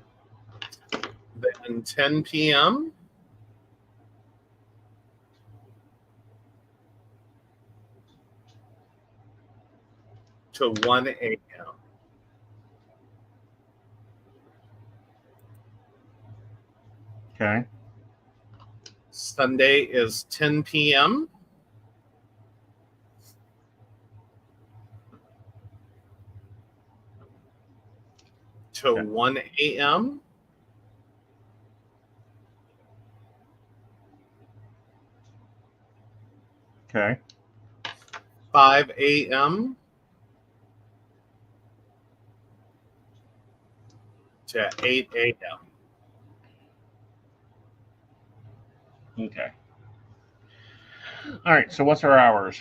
Then 10 p.m. to 1 a.m. Okay. Sunday is 10 p.m. to Okay. 1 a.m. Okay. 5 a.m. to 8 a.m. Okay. All right. So what's our hours?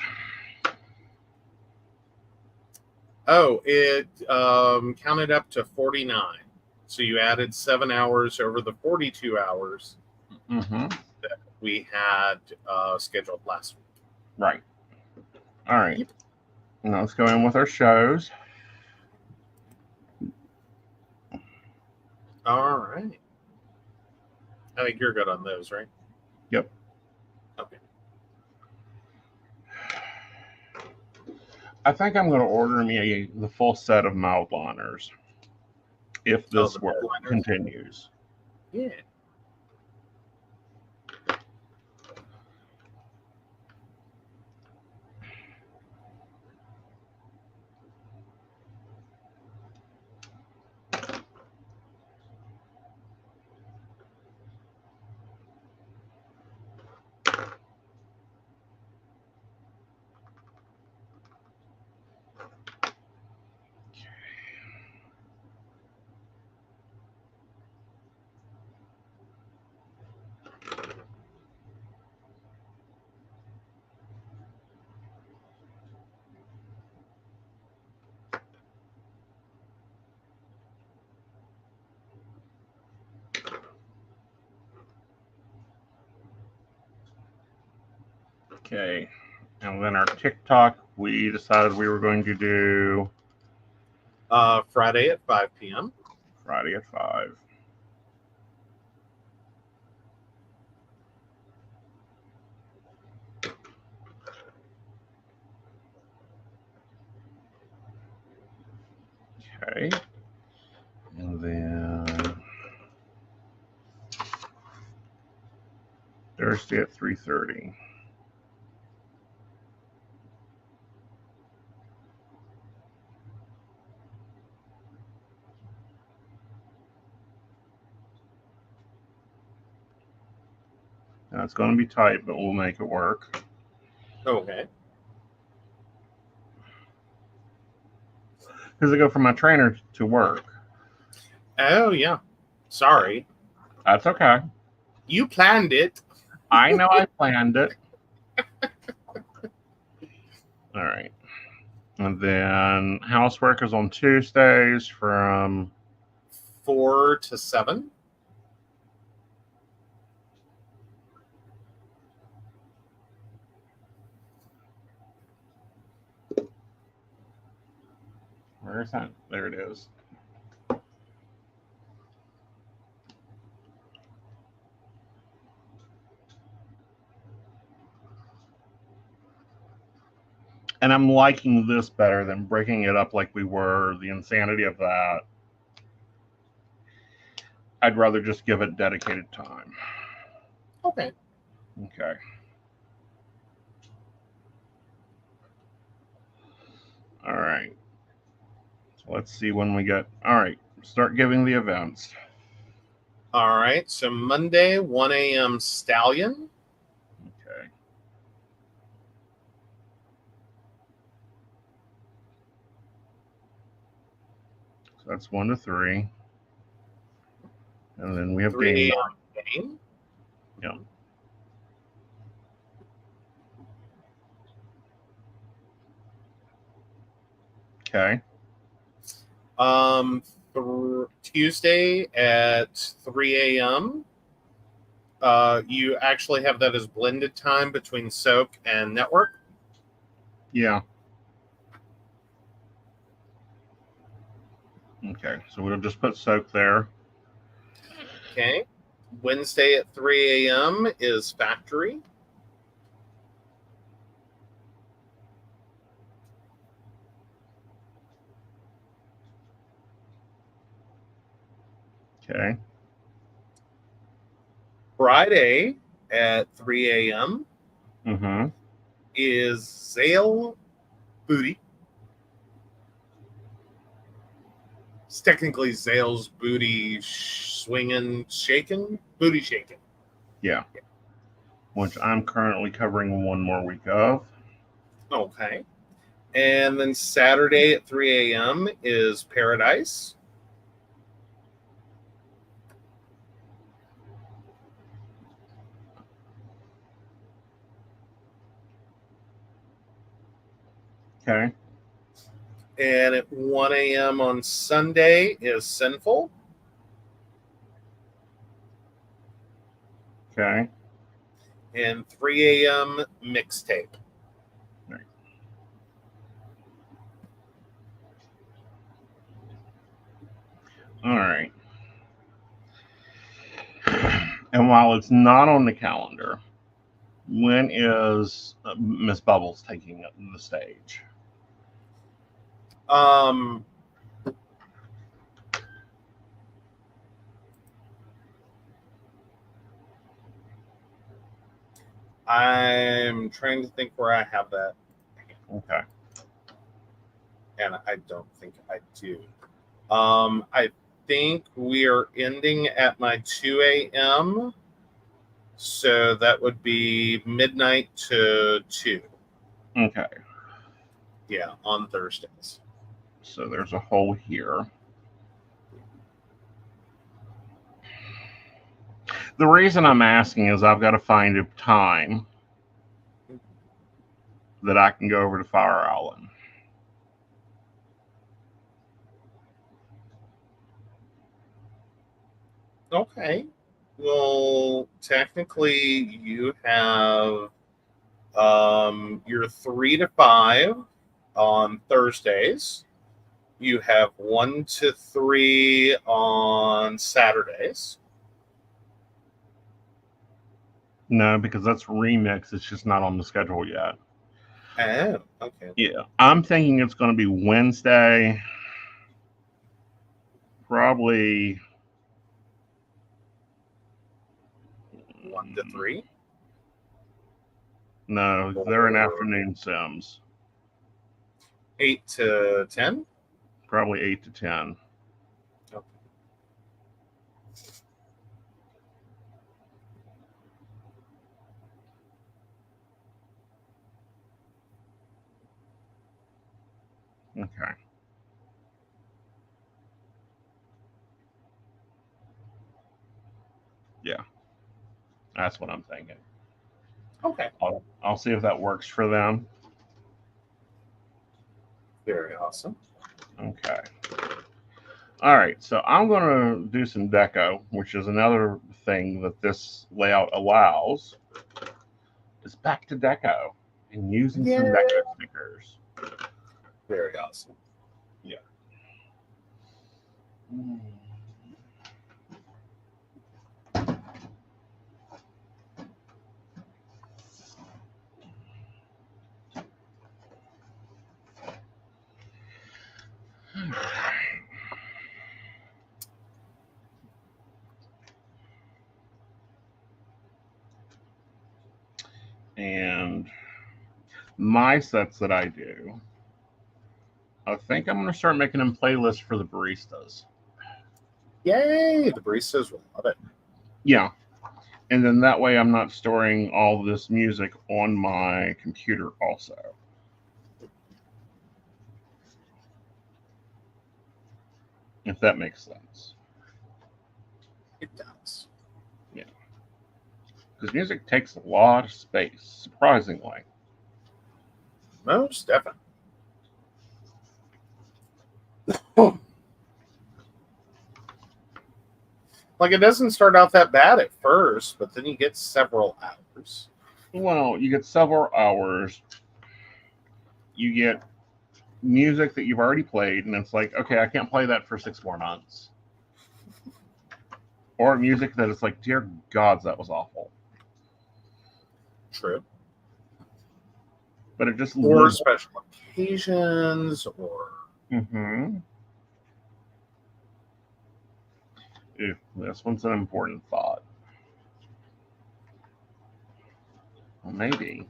Oh, it counted up to 49. So you added 7 hours over the 42 hours that we had scheduled last week. Right. All right. Now let's go in with our shows. All right. I think you're good on those, right? Yep. Okay. I think I'm going to order me the full set of mild liners if this work continues. Yeah. Okay. And then our TikTok, we decided we were going to do Friday at 5 p.m. Friday at 5. Okay. And then Thursday at 3:30. Now it's going to be tight, but we'll make it work. Okay. Because I go from my trainer to work. Oh, yeah. Sorry. That's okay. You planned it. I know I planned it. All right. And then housework is on Tuesdays from 4 to 7. Where is that? There it is. And I'm liking this better than breaking it up like we were. The insanity of that. I'd rather just give it dedicated time. Okay. Okay. All right. So let's see when we get. All right. Start giving the events. All right. So Monday, 1 a.m. Stallion. Okay. So that's 1 to 3. And then we have 3 game. a.m. Game. Yeah. Okay. Tuesday at 3 a.m. You actually have that as blended time between soak and network. Yeah. Okay. So we'll just put soak there. Okay. Wednesday at 3 a.m. is factory. Okay. Friday at 3 a.m. is Zale Booty. It's technically Zale's booty swinging, shaking, booty shaking. Yeah. Which I'm currently covering 1 more week of. Okay. And then Saturday at 3 a.m. is Paradise. Okay. And at 1 a.m. on Sunday is Sinful. Okay. And 3 a.m. Mixtape. Right. All right. And while it's not on the calendar, when is Miss Bubbles taking the stage? I'm trying to think where I have that. Okay. And I don't think I do. I think we are ending at my 2 a.m. So that would be midnight to 2. Okay. Yeah, on Thursdays. So there's a hole here. The reason I'm asking is I've got to find a time that I can go over to Fire Island. Okay. Well, technically, you have your 3 to 5 on Thursdays. You have 1 to 3 on Saturdays. No, because that's remix. It's just not on the schedule yet. Oh, okay. Yeah. I'm thinking it's going to be Wednesday. Probably 1 to 3. No, they're in afternoon sims. 8 to 10. Probably 8 to 10. Okay. Okay. Yeah. That's what I'm thinking. Okay. I'll see if that works for them. Very awesome. Okay. All right. So I'm going to do some deco, which is another thing that this layout allows. Is back to deco and using some deco stickers. Very awesome. Yeah. And my sets that I do, I think I'm going to start making them playlists for the baristas. Yay! The baristas will love it. Yeah. And then that way I'm not storing all this music on my computer also. If that makes sense. It does. Yeah. Because music takes a lot of space, surprisingly. Most definitely. Like, it doesn't start out that bad at first, but then you get several hours. Well, you get several hours. You get music that you've already played, and it's like, okay, I can't play that for 6 more months. Or music that it's like, dear gods, that was awful. True. But it just or special occasions, or This one's an important thought. Well, maybe.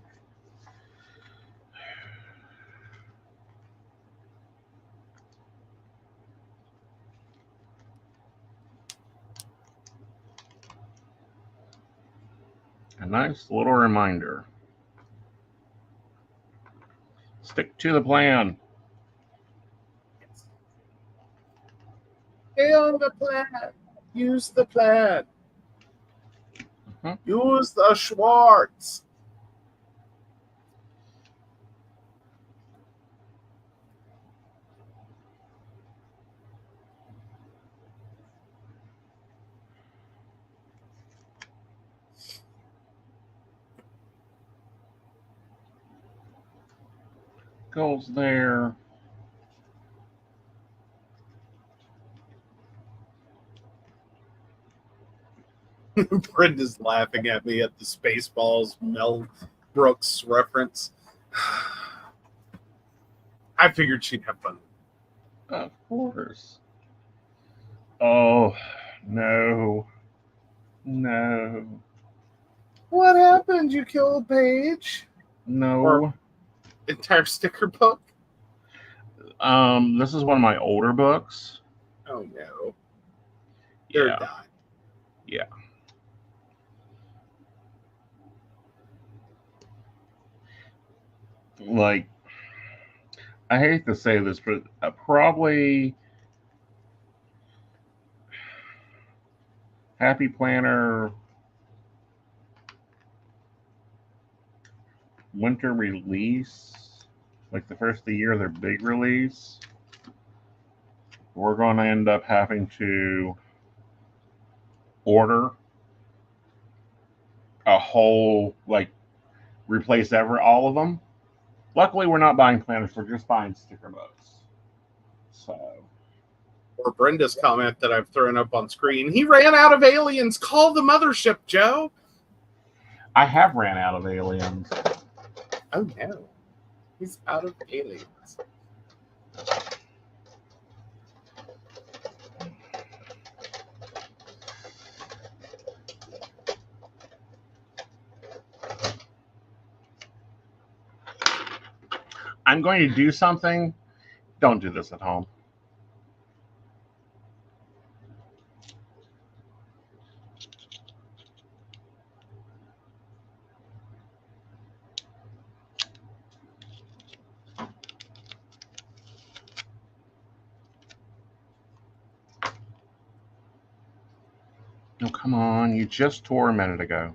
A nice little reminder. Stick to the plan. stay on the plan. Use the plan. Use the Schwartz. goes there. Brenda's laughing at me at the Spaceballs Mel Brooks reference. I figured she'd have fun. Of course. Oh, no. No. What happened? You killed a page? No. Or entire sticker book? This is one of my older books. Oh, no. They're dying. Yeah. Like, I hate to say this, but probably Happy Planner winter release, like the first of the year, their big release, we're going to end up having to order a whole, like, replace all of them. Luckily, we're not buying planners, we're just buying sticker books. So. Or Brenda's comment that I've thrown up on screen. He ran out of aliens. Call the mothership, Joe. I have ran out of aliens. Oh, no. He's out of aliens. I'm going to do something. Don't do this at home. Oh, come on. You just tore a minute ago.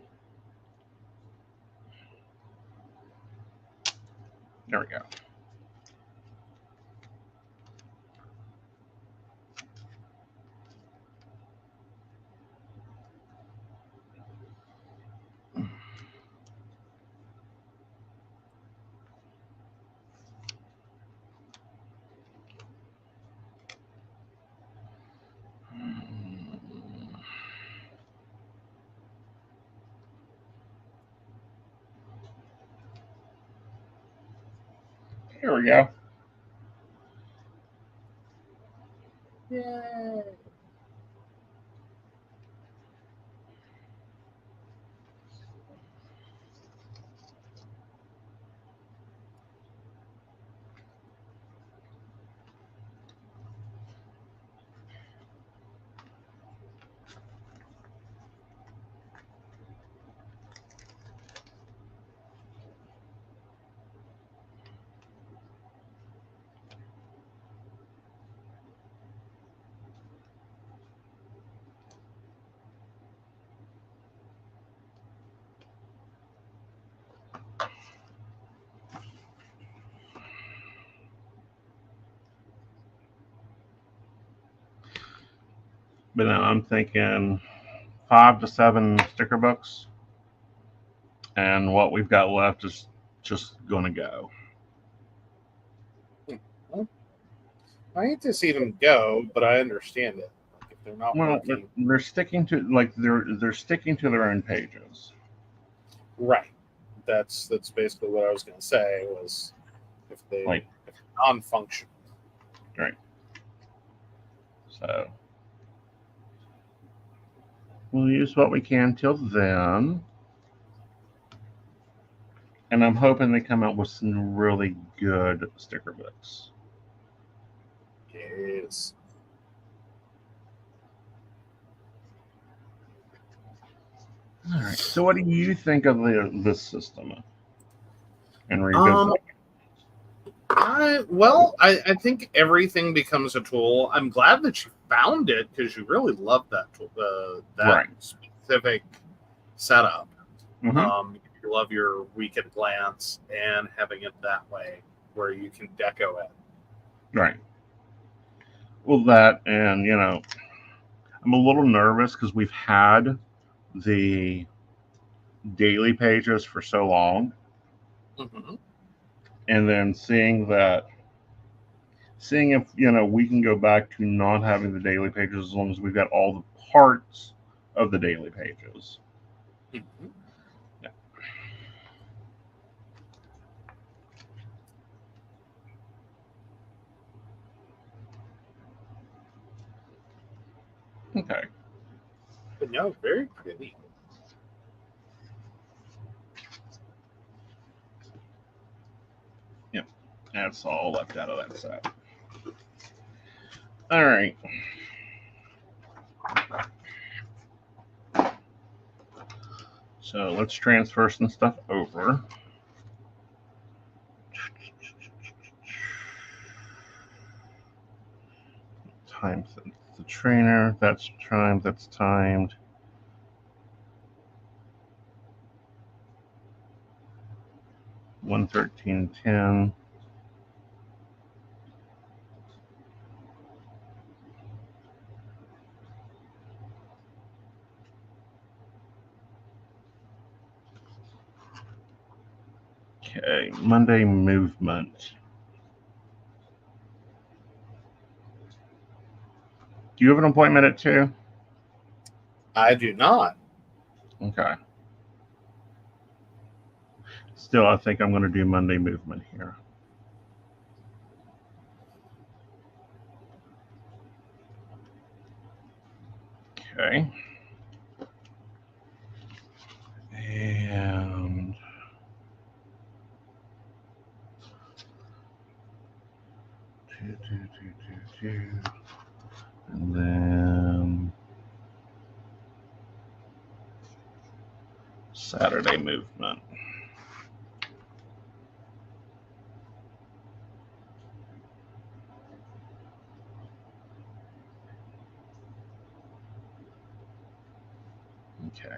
There we go. Here we go. Yay. But now I'm thinking 5 to 7 sticker books. And what we've got left is just going to go. I hate to see them go, but I understand it. If they're not working. They're sticking to they're sticking to their own pages. Right. That's basically what I was going to say. Was if they're non-functional. Right. So we'll use what we can till then. And I'm hoping they come out with some really good sticker books. Yes. All right. So, what do you think of this system? And revisit. I think everything becomes a tool. I'm glad that you found it because you really love that tool, that specific setup. Mm-hmm. You love your weekend glance and having it that way where you can deco it. Right. Well, that, and I'm a little nervous because we've had the daily pages for so long. Mm-hmm. and then seeing if we can go back to not having the daily pages as long as we've got all the parts of the daily pages. Mm-hmm. Yeah. Okay. But no, very pretty. Yep. That's all left out of that set. All right. So let's transfer some stuff over. Time the trainer. That's timed. That's timed. $113.10. Okay, Monday movement. Do you have an appointment at 2? I do not. Okay. Still, I think I'm going to do Monday movement here. Okay. And and then Saturday movement. Okay.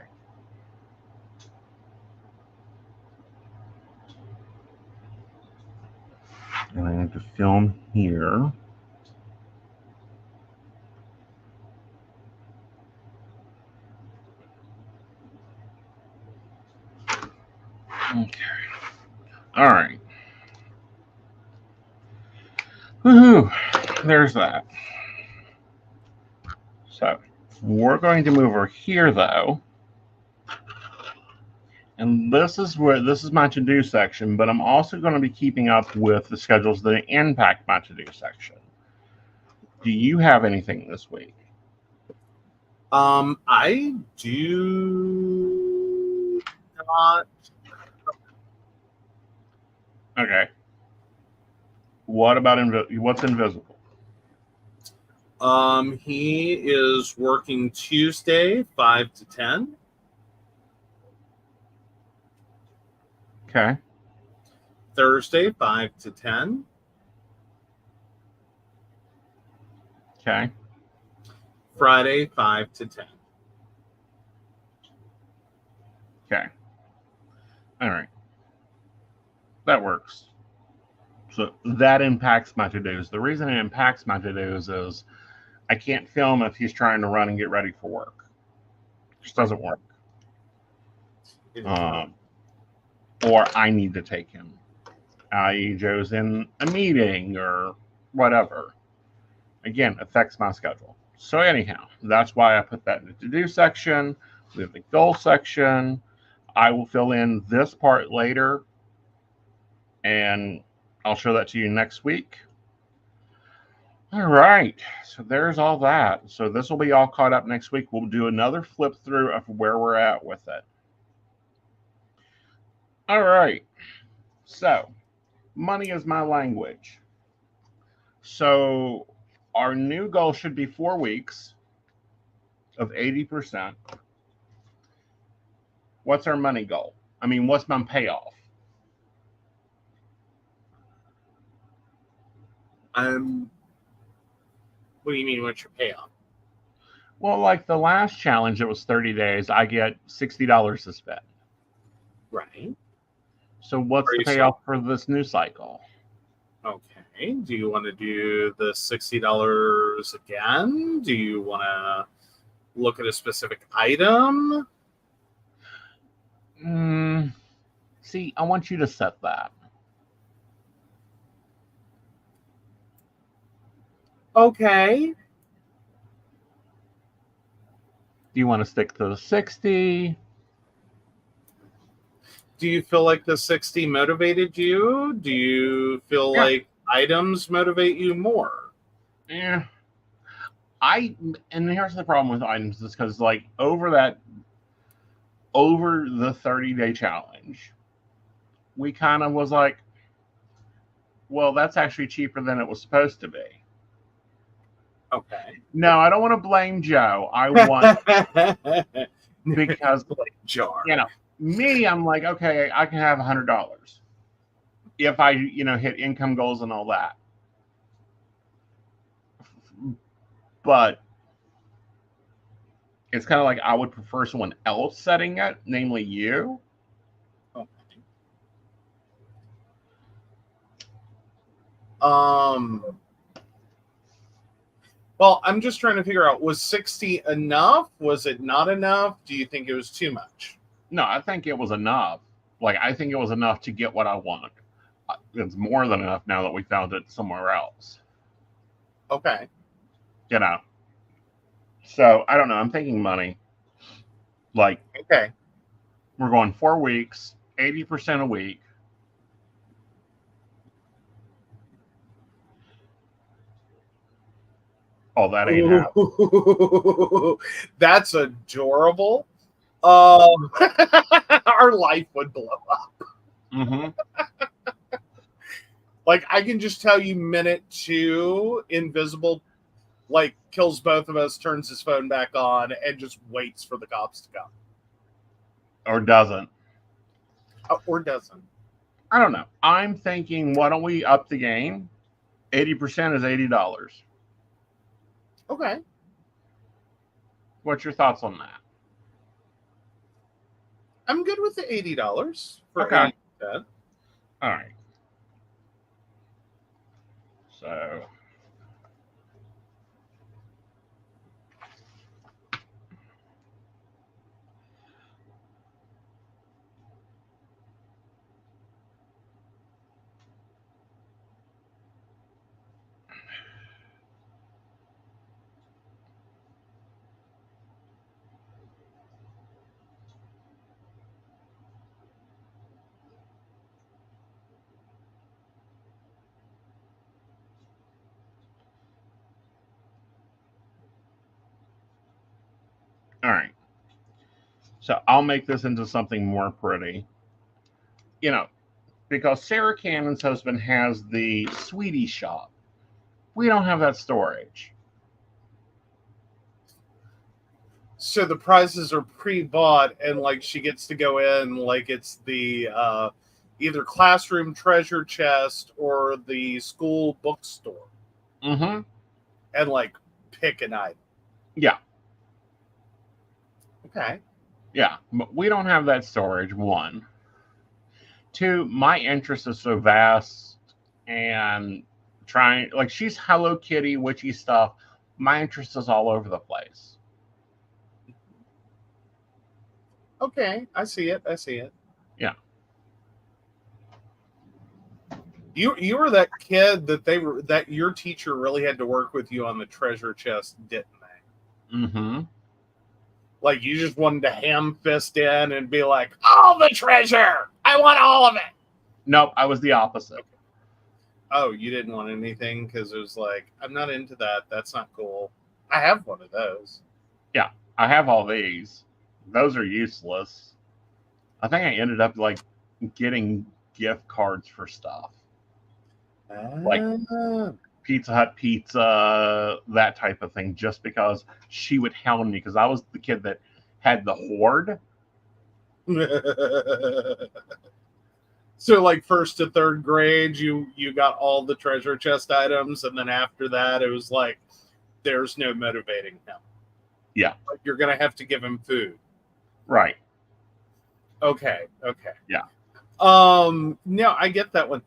And I need to film here. Okay. All right. Woohoo! There's that. So we're going to move over here, though. And this is my to-do section, but I'm also going to be keeping up with the schedules that impact my to-do section. Do you have anything this week? I do not. Okay. What about what's invisible? He is working Tuesday, 5 to 10. Okay. Thursday, 5 to 10. Okay. Friday, 5 to 10. Okay. All right. That works. So that impacts my to-dos. The reason it impacts my to-dos is I can't film if he's trying to run and get ready for work. It just doesn't work. Or I need to take him. I.e., Joe's in a meeting or whatever. Again, affects my schedule. So anyhow, that's why I put that in the to-do section. We have the goal section. I will fill in this part later, and I'll show that to you next week. All right, so there's all that. So this will be all caught up next week. We'll do another flip through of where we're at with it. All right, so money is my language. So our new goal should be 4 weeks of 80%. What's our money goal? I mean, what's my payoff? What do you mean, what's your payoff? Well, like the last challenge, it was 30 days. I get $60 to spend. Right. So what's the payoff for this new cycle? Okay. Do you want to do the $60 again? Do you want to look at a specific item? See, I want you to set that. Okay. Do you want to stick to the 60? Do you feel like the 60 motivated you? Do you feel like items motivate you more? Yeah. And here's the problem with items is because like over the 30-day challenge, we kind of was like, well, that's actually cheaper than it was supposed to be. Okay. No, I don't want to blame Joe. I want because jar. Me, I'm like, okay, I can have $100 if I, hit income goals and all that. But it's kind of like I would prefer someone else setting it, namely you. Okay. Well, I'm just trying to figure out, was 60 enough? Was it not enough? Do you think it was too much? No, I think it was enough. Like, I think it was enough to get what I want. It's more than enough now that we found it somewhere else. Okay. So, I don't know. I'm thinking money. Like, okay, we're going 4 weeks, 80% a week. Oh, that ain't happening. That's adorable. Our life would blow up. Mm-hmm. Like, I can just tell you, minute 2, Invisible, like, kills both of us, turns his phone back on, and just waits for the cops to come. Or doesn't. Or doesn't. I don't know. I'm thinking, why don't we up the game? 80% is $80. Okay. What's your thoughts on that? I'm good with the $80 for okay. 80%. All right. So all right. So I'll make this into something more pretty. Because Sarah Cannon's husband has the sweetie shop. We don't have that storage. So the prizes are pre-bought, and like she gets to go in like it's the either classroom treasure chest or the school bookstore. Mm-hmm. And like pick an item. Yeah. Okay. Yeah, but we don't have that storage, 1. 2, my interest is so vast and trying, like, she's Hello Kitty, witchy stuff. My interest is all over the place. Okay, I see it. Yeah. You were that kid that your teacher really had to work with you on the treasure chest, didn't they? Mm-hmm. Like, you just wanted to ham fist in and be like, all the treasure! I want all of it! Nope, I was the opposite. Oh, you didn't want anything because it was like, I'm not into that. That's not cool. I have one of those. Yeah, I have all these. Those are useless. I think I ended up, like, getting gift cards for stuff. Like Pizza Hut pizza, that type of thing, just because she would hound me because I was the kid that had the hoard. So like 1st to 3rd grade, you got all the treasure chest items, and then after that, it was like there's no motivating him. Yeah, like you're gonna have to give him food. Right. Okay. Yeah. No, I get that one.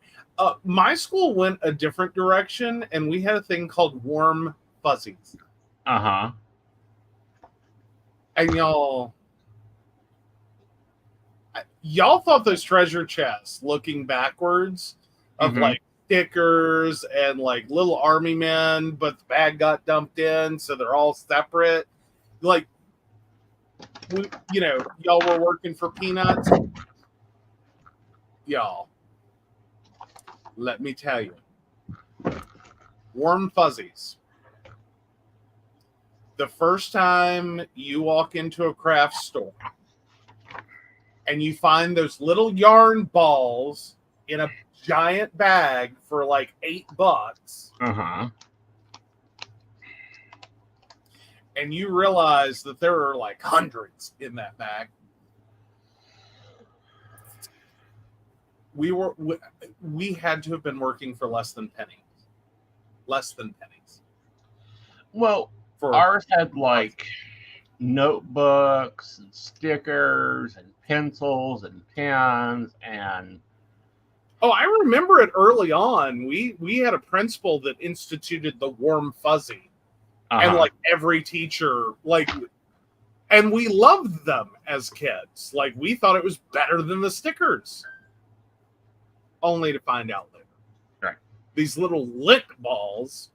My school went a different direction, and we had a thing called warm fuzzies. Uh-huh. And y'all thought those treasure chests, looking backwards, of like stickers and like little army men, but the bag got dumped in, so they're all separate. Like, y'all were working for peanuts. Y'all, let me tell you, warm fuzzies. The first time you walk into a craft store and you find those little yarn balls in a giant bag for like $8, and you realize that there are like hundreds in that bag. We had to have been working for less than pennies. Well, ours had like notebooks and stickers and pencils and pens and I remember it early on. We had a principal that instituted the warm fuzzy. And like every teacher, and we loved them as kids. Like, we thought it was better than the stickers. Only to find out later. Right. These little lint balls.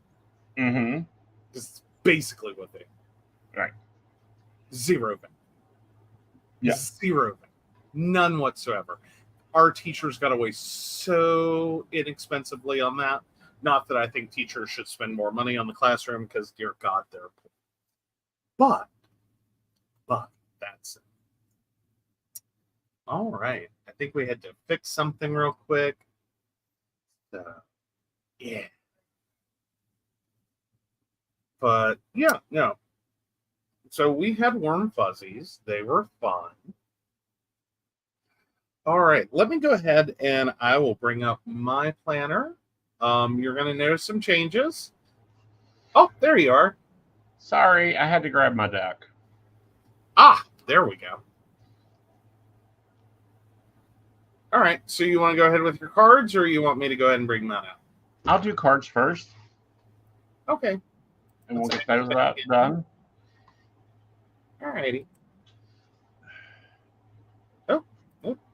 Is basically what they are. Right. Zero value. Yeah. Zero value. None whatsoever. Our teachers got away so inexpensively on that. Not that I think teachers should spend more money on the classroom, because, dear God, they're poor. But that's it. All right. I think we had to fix something real quick. So, yeah. But, yeah, no. So we had warm fuzzies. They were fun. All right. Let me go ahead and I will bring up my planner. You're going to notice some changes. Oh, there you are. Sorry, I had to grab my deck. Ah, there we go. All right, so you want to go ahead with your cards, or you want me to go ahead and bring that out? I'll do cards first. Okay. And we'll get that done. All righty. Oh,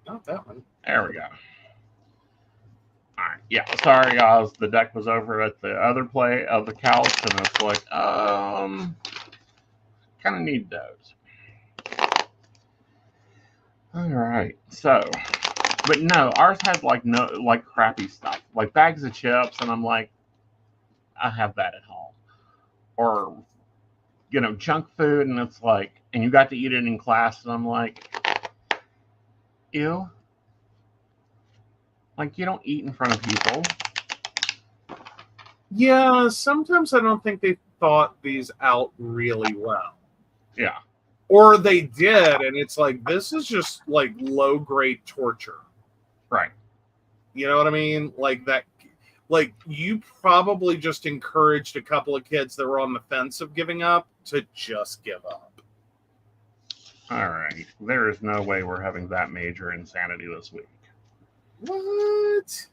not that one. There we go. All right. Yeah. Sorry, guys. The deck was over at the other play of the couch, and it's like, kind of need those. All right. So, but no, ours had like crappy stuff, like bags of chips, and I'm like, I have that at home, or junk food, and it's like, and you got to eat it in class, and I'm like, ew. Like, you don't eat in front of people. Yeah, sometimes I don't think they thought these out really well. Yeah. Or they did, and it's like, this is just like low-grade torture. Right. You know what I mean? Like that, like you probably just encouraged a couple of kids that were on the fence of giving up to just give up. All right. There is no way we're having that major insanity this week. What?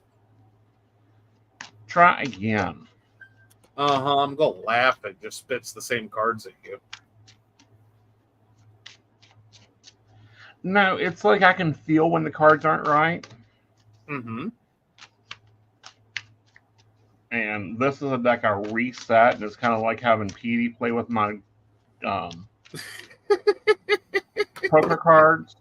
Try again. I'm gonna laugh. It just spits the same cards at you. No, it's like I can feel when the cards aren't right. And this is a deck I reset, and it's kind of like having Petey play with my poker cards.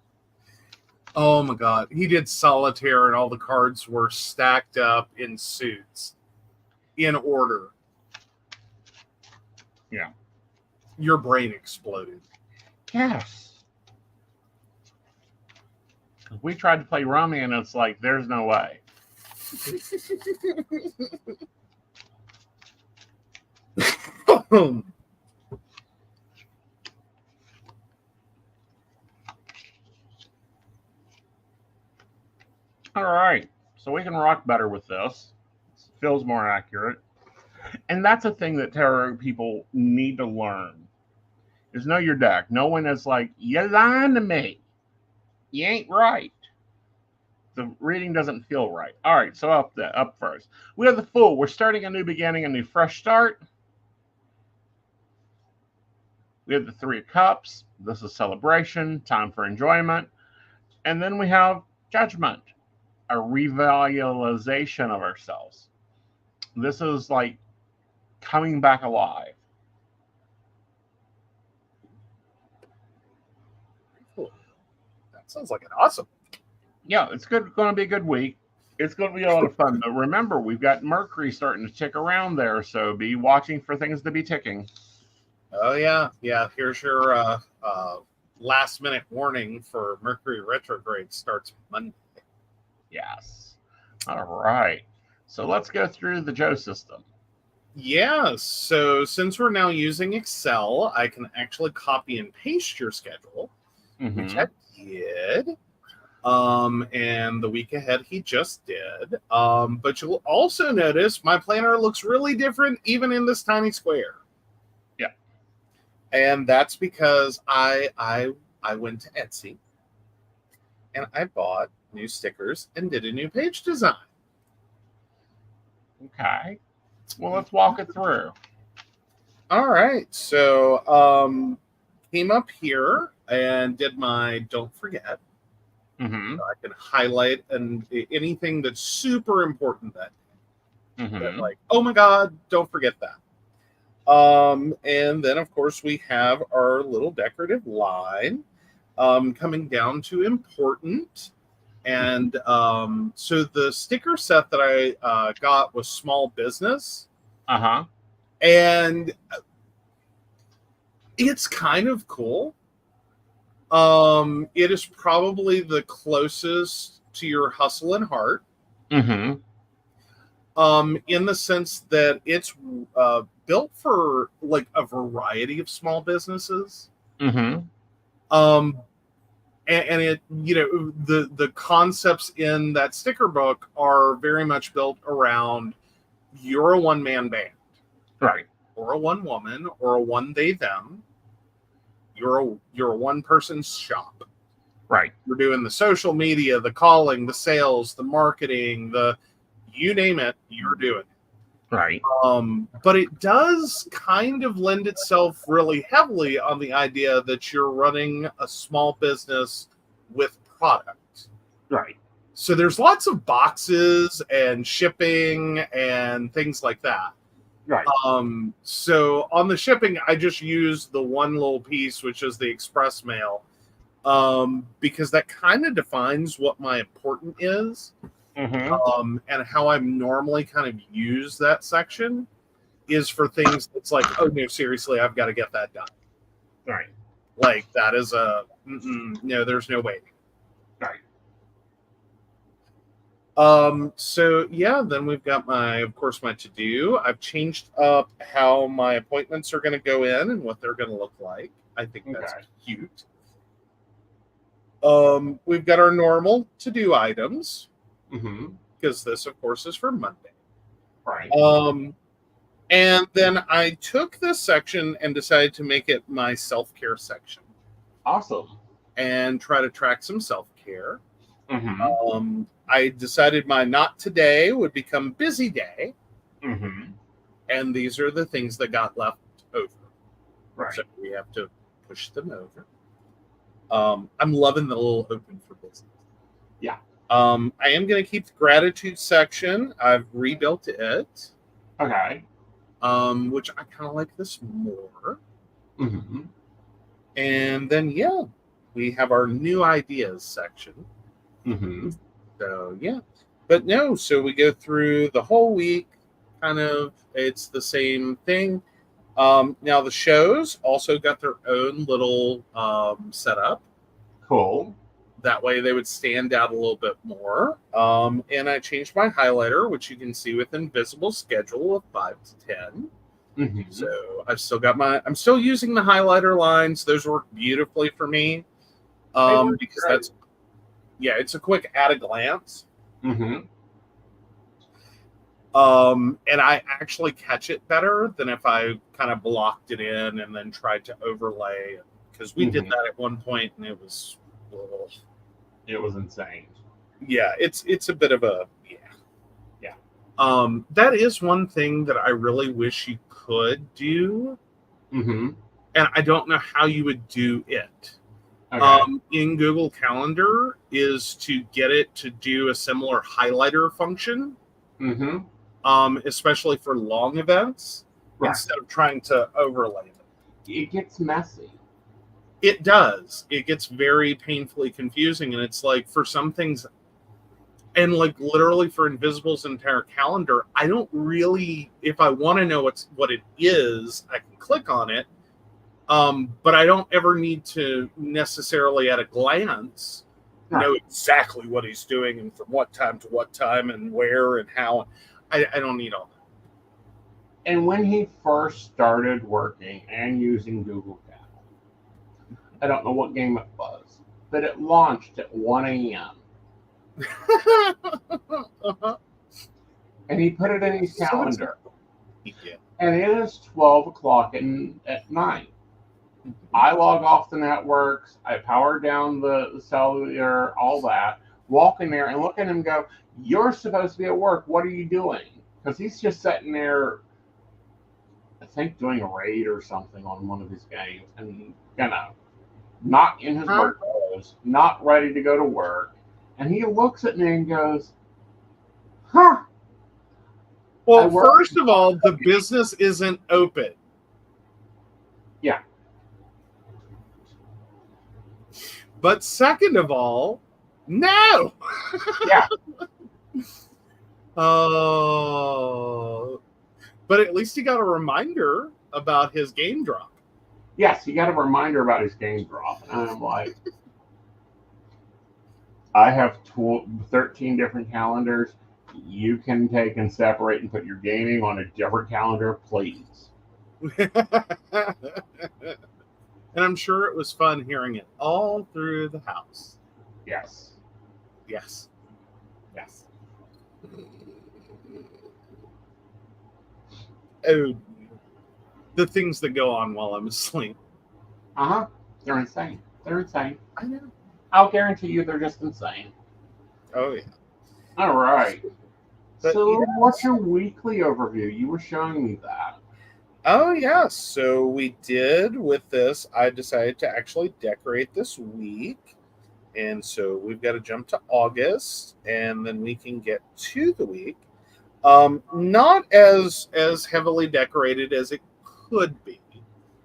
Oh my God. He did solitaire, and all the cards were stacked up in suits in order. Yeah. Your brain exploded. Yes. We tried to play rummy, and it's like, there's no way. All right, so we can rock better with this. It feels more accurate. And that's a thing that tarot people need to learn, is know your deck. No one is like, you're lying to me. You ain't right. The reading doesn't feel right. All right, so up first. We have the Fool. We're starting a new beginning, a new fresh start. We have the Three of Cups. This is celebration, time for enjoyment. And then we have Judgment, a revitalization of ourselves. this is like coming back alive. Cool. That sounds like an awesome. Yeah, it's good. Going to be a good week. It's going to be a lot of fun. But remember, we've got Mercury starting to tick around there, so be watching for things to be ticking. Oh yeah. Here's your last minute warning for Mercury retrograde starts Monday. Yes. All right. So let's go through the Joe system. Yeah, so since we're now using Excel, I can actually copy and paste your schedule, which I did. And the week ahead he just did. But you'll also notice my planner looks really different even in this tiny square. Yeah. And that's because I went to Etsy and I bought new stickers and did a new page design. Okay. Well, let's walk it through. All right. So came up here and did my don't forget. Mm-hmm. So I can highlight and anything that's super important that day. Mm-hmm. That, like, oh my God, don't forget that. And then of course we have our little decorative line coming down to important. And so the sticker set that I got was small business. Uh-huh. And it's kind of cool. It is probably the closest to your hustle and heart. Mm-hmm. In the sense that it's built for like a variety of small businesses. Mm-hmm. And it, you know, the concepts in that sticker book are very much built around you're a one-man band. Right. Or a one-woman, or a one-they-them. You're a one-person shop. Right. You're doing the social media, the calling, the sales, the marketing, the you name it, you're doing it. Right. But it does kind of lend itself really heavily on the idea that you're running a small business with product. Right. So there's lots of boxes and shipping and things like that. Right. So on the shipping, I just used the one little piece, which is the express mail, because that kind of defines what my important is. Mm-hmm. And how I normally kind of use that section is for things that's like, oh no, seriously, I've got to get that done. Right. Like that is no, there's no way. Right. So yeah, then we've got of course, my to-do. I've changed up how my appointments are going to go in and what they're going to look like. I think that's cute. We've got our normal to-do items. Mm-hmm. Because this, of course, is for Monday. Right. And then I took this section and decided to make it my self-care section. Awesome. And try to track some self-care. Mm-hmm. I decided my not today would become busy day. Mm-hmm. And these are the things that got left over. Right. So we have to push them over. I'm loving the little open for business. Yeah. I am going to keep the gratitude section. I've rebuilt it. Okay. Which I kind of like this more. Mm-hmm. And then, yeah, we have our new ideas section. Mm-hmm. So, yeah. But no, so we go through the whole week. Kind of, it's the same thing. Now, the shows also got their own little setup. Cool. That way they would stand out a little bit more. And I changed my highlighter, which you can see with invisible schedule of 5 to 10. Mm-hmm. So I've still got I'm still using the highlighter lines. Those work beautifully for me. Because that's, it's a quick at a glance. Mm-hmm. And I actually catch it better than if I kind of blocked it in and then tried to overlay. Because we did that at one point and it was... It was insane. Yeah, it's a bit of a that is one thing that I really wish you could do. Mm-hmm. And I don't know how you would do it. Okay. In Google Calendar is to get it to do a similar highlighter function. Mm-hmm. especially for long events, instead of trying to overlay them. It gets messy. It does. It gets very painfully confusing, and it's like for some things, and like literally for Invisible's entire calendar, I don't really, if I want to know what it is, I can click on it, but I don't ever need to necessarily at a glance know exactly what he's doing and from what time to what time and where and how. I don't need all that. And when he first started working and using Google Cal, I don't know what game it was, but it launched at 1 a.m. And he put it in his calendar. Yeah. And it is 12 o'clock at night. I log off the networks. I power down the cellular, all that. Walk in there and look at him and go, "You're supposed to be at work. What are you doing?" Because he's just sitting there, I think, doing a raid or something on one of his games. And, not in his work clothes, not ready to go to work. And he looks at me and goes, "Huh." Well, first of all, the business isn't open. Yeah. But second of all, no. Yeah. Oh. But at least he got a reminder about his game drop. Yes, he got a reminder about his game drop. And I'm like, I have 13 different calendars. You can take and separate and put your gaming on a different calendar, please. And I'm sure it was fun hearing it all through the house. Yes. Yes. Yes. Oh, the things that go on while I'm asleep. Uh-huh. They're insane. They're insane. I know. I'll guarantee you they're just insane. Oh, yeah. All right. But so yes. What's your weekly overview? You were showing me that. Oh, yeah. So we did with this. I decided to actually decorate this week. And so we've got to jump to August, and then we can get to the week. Not as heavily decorated as it could be.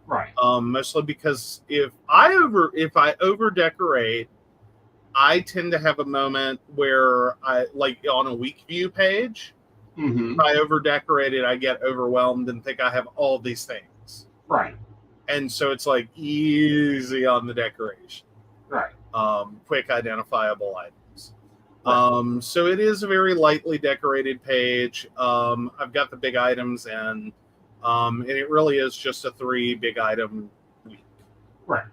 Right. Mostly because if I over decorate, I tend to have a moment where I, like on a week view page, if I over decorate it, I get overwhelmed and think I have all these things. Right. And so it's like easy on the decoration. Right. Quick identifiable items. Right. So it is a very lightly decorated page. I've got the big items in, and it really is just a 3 big item week. Right.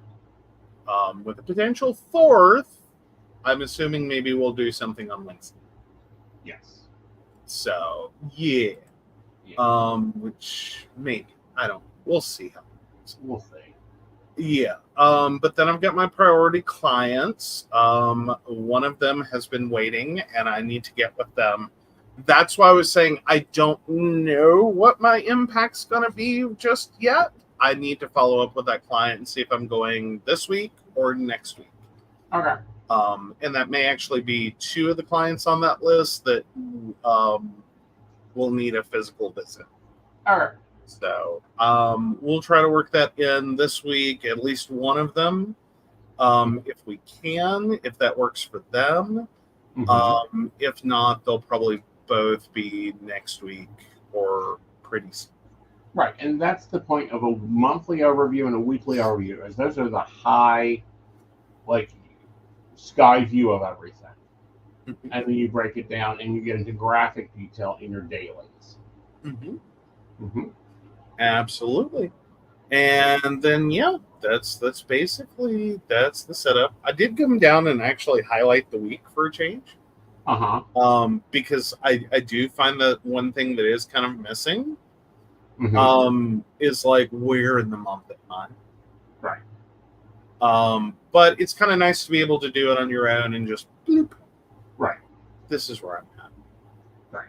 With a potential 4th, I'm assuming maybe we'll do something on Wednesday. Yes. So, yeah. Which maybe. I don't know. We'll see how it goes. We'll see. Yeah. But then I've got my priority clients. One of them has been waiting, and I need to get with them. That's why I was saying I don't know what my impact's going to be just yet. I need to follow up with that client and see if I'm going this week or next week. Okay. And that may actually be 2 of the clients on that list that will need a physical visit. All right. So we'll try to work that in this week, at least one of them, if we can, if that works for them. If not, they'll probably both be next week or pretty soon. Right, and that's the point of a monthly overview and a weekly overview, is those are the high, like, sky view of everything. And then you break it down and you get into graphic detail in your dailies. Absolutely. And then, yeah, that's basically, that's the setup. I did come down and actually highlight the week for a change. Because I do find that one thing that is kind of missing is like where in the month am I? Right. But it's kind of nice to be able to do it on your own and just bloop. Right. This is where I'm at. Right.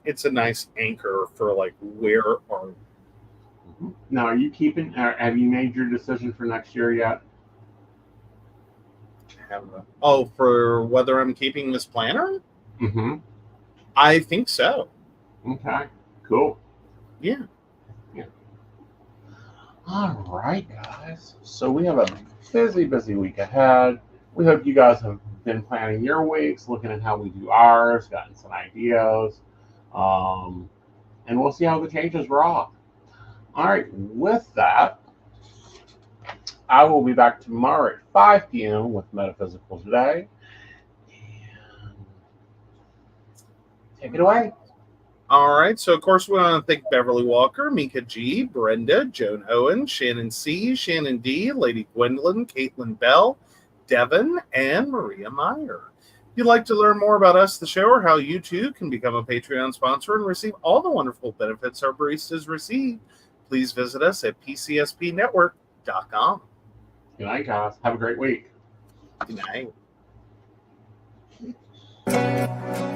It's a nice anchor for like where are you? Now, are you keeping? Have you made your decision for next year yet? For whether I'm keeping this planner? Mm-hmm. I think so. Okay. Cool. Yeah. All right, guys. So we have a busy week ahead. We hope you guys have been planning your weeks, looking at how we do ours, gotten some ideas, and we'll see how the changes rock. All right. With that, I will be back tomorrow at 5 p.m. with Metaphysical Today. And take it away. All right. So, of course, we want to thank Beverly Walker, Mika G, Brenda, Joan Owen, Shannon C, Shannon D, Lady Gwendolyn, Caitlin Bell, Devin, and Maria Meyer. If you'd like to learn more about us, the show, or how you too can become a Patreon sponsor and receive all the wonderful benefits our baristas receive, please visit us at PCSPnetwork.com. Good night, guys. Have a great week. Good night.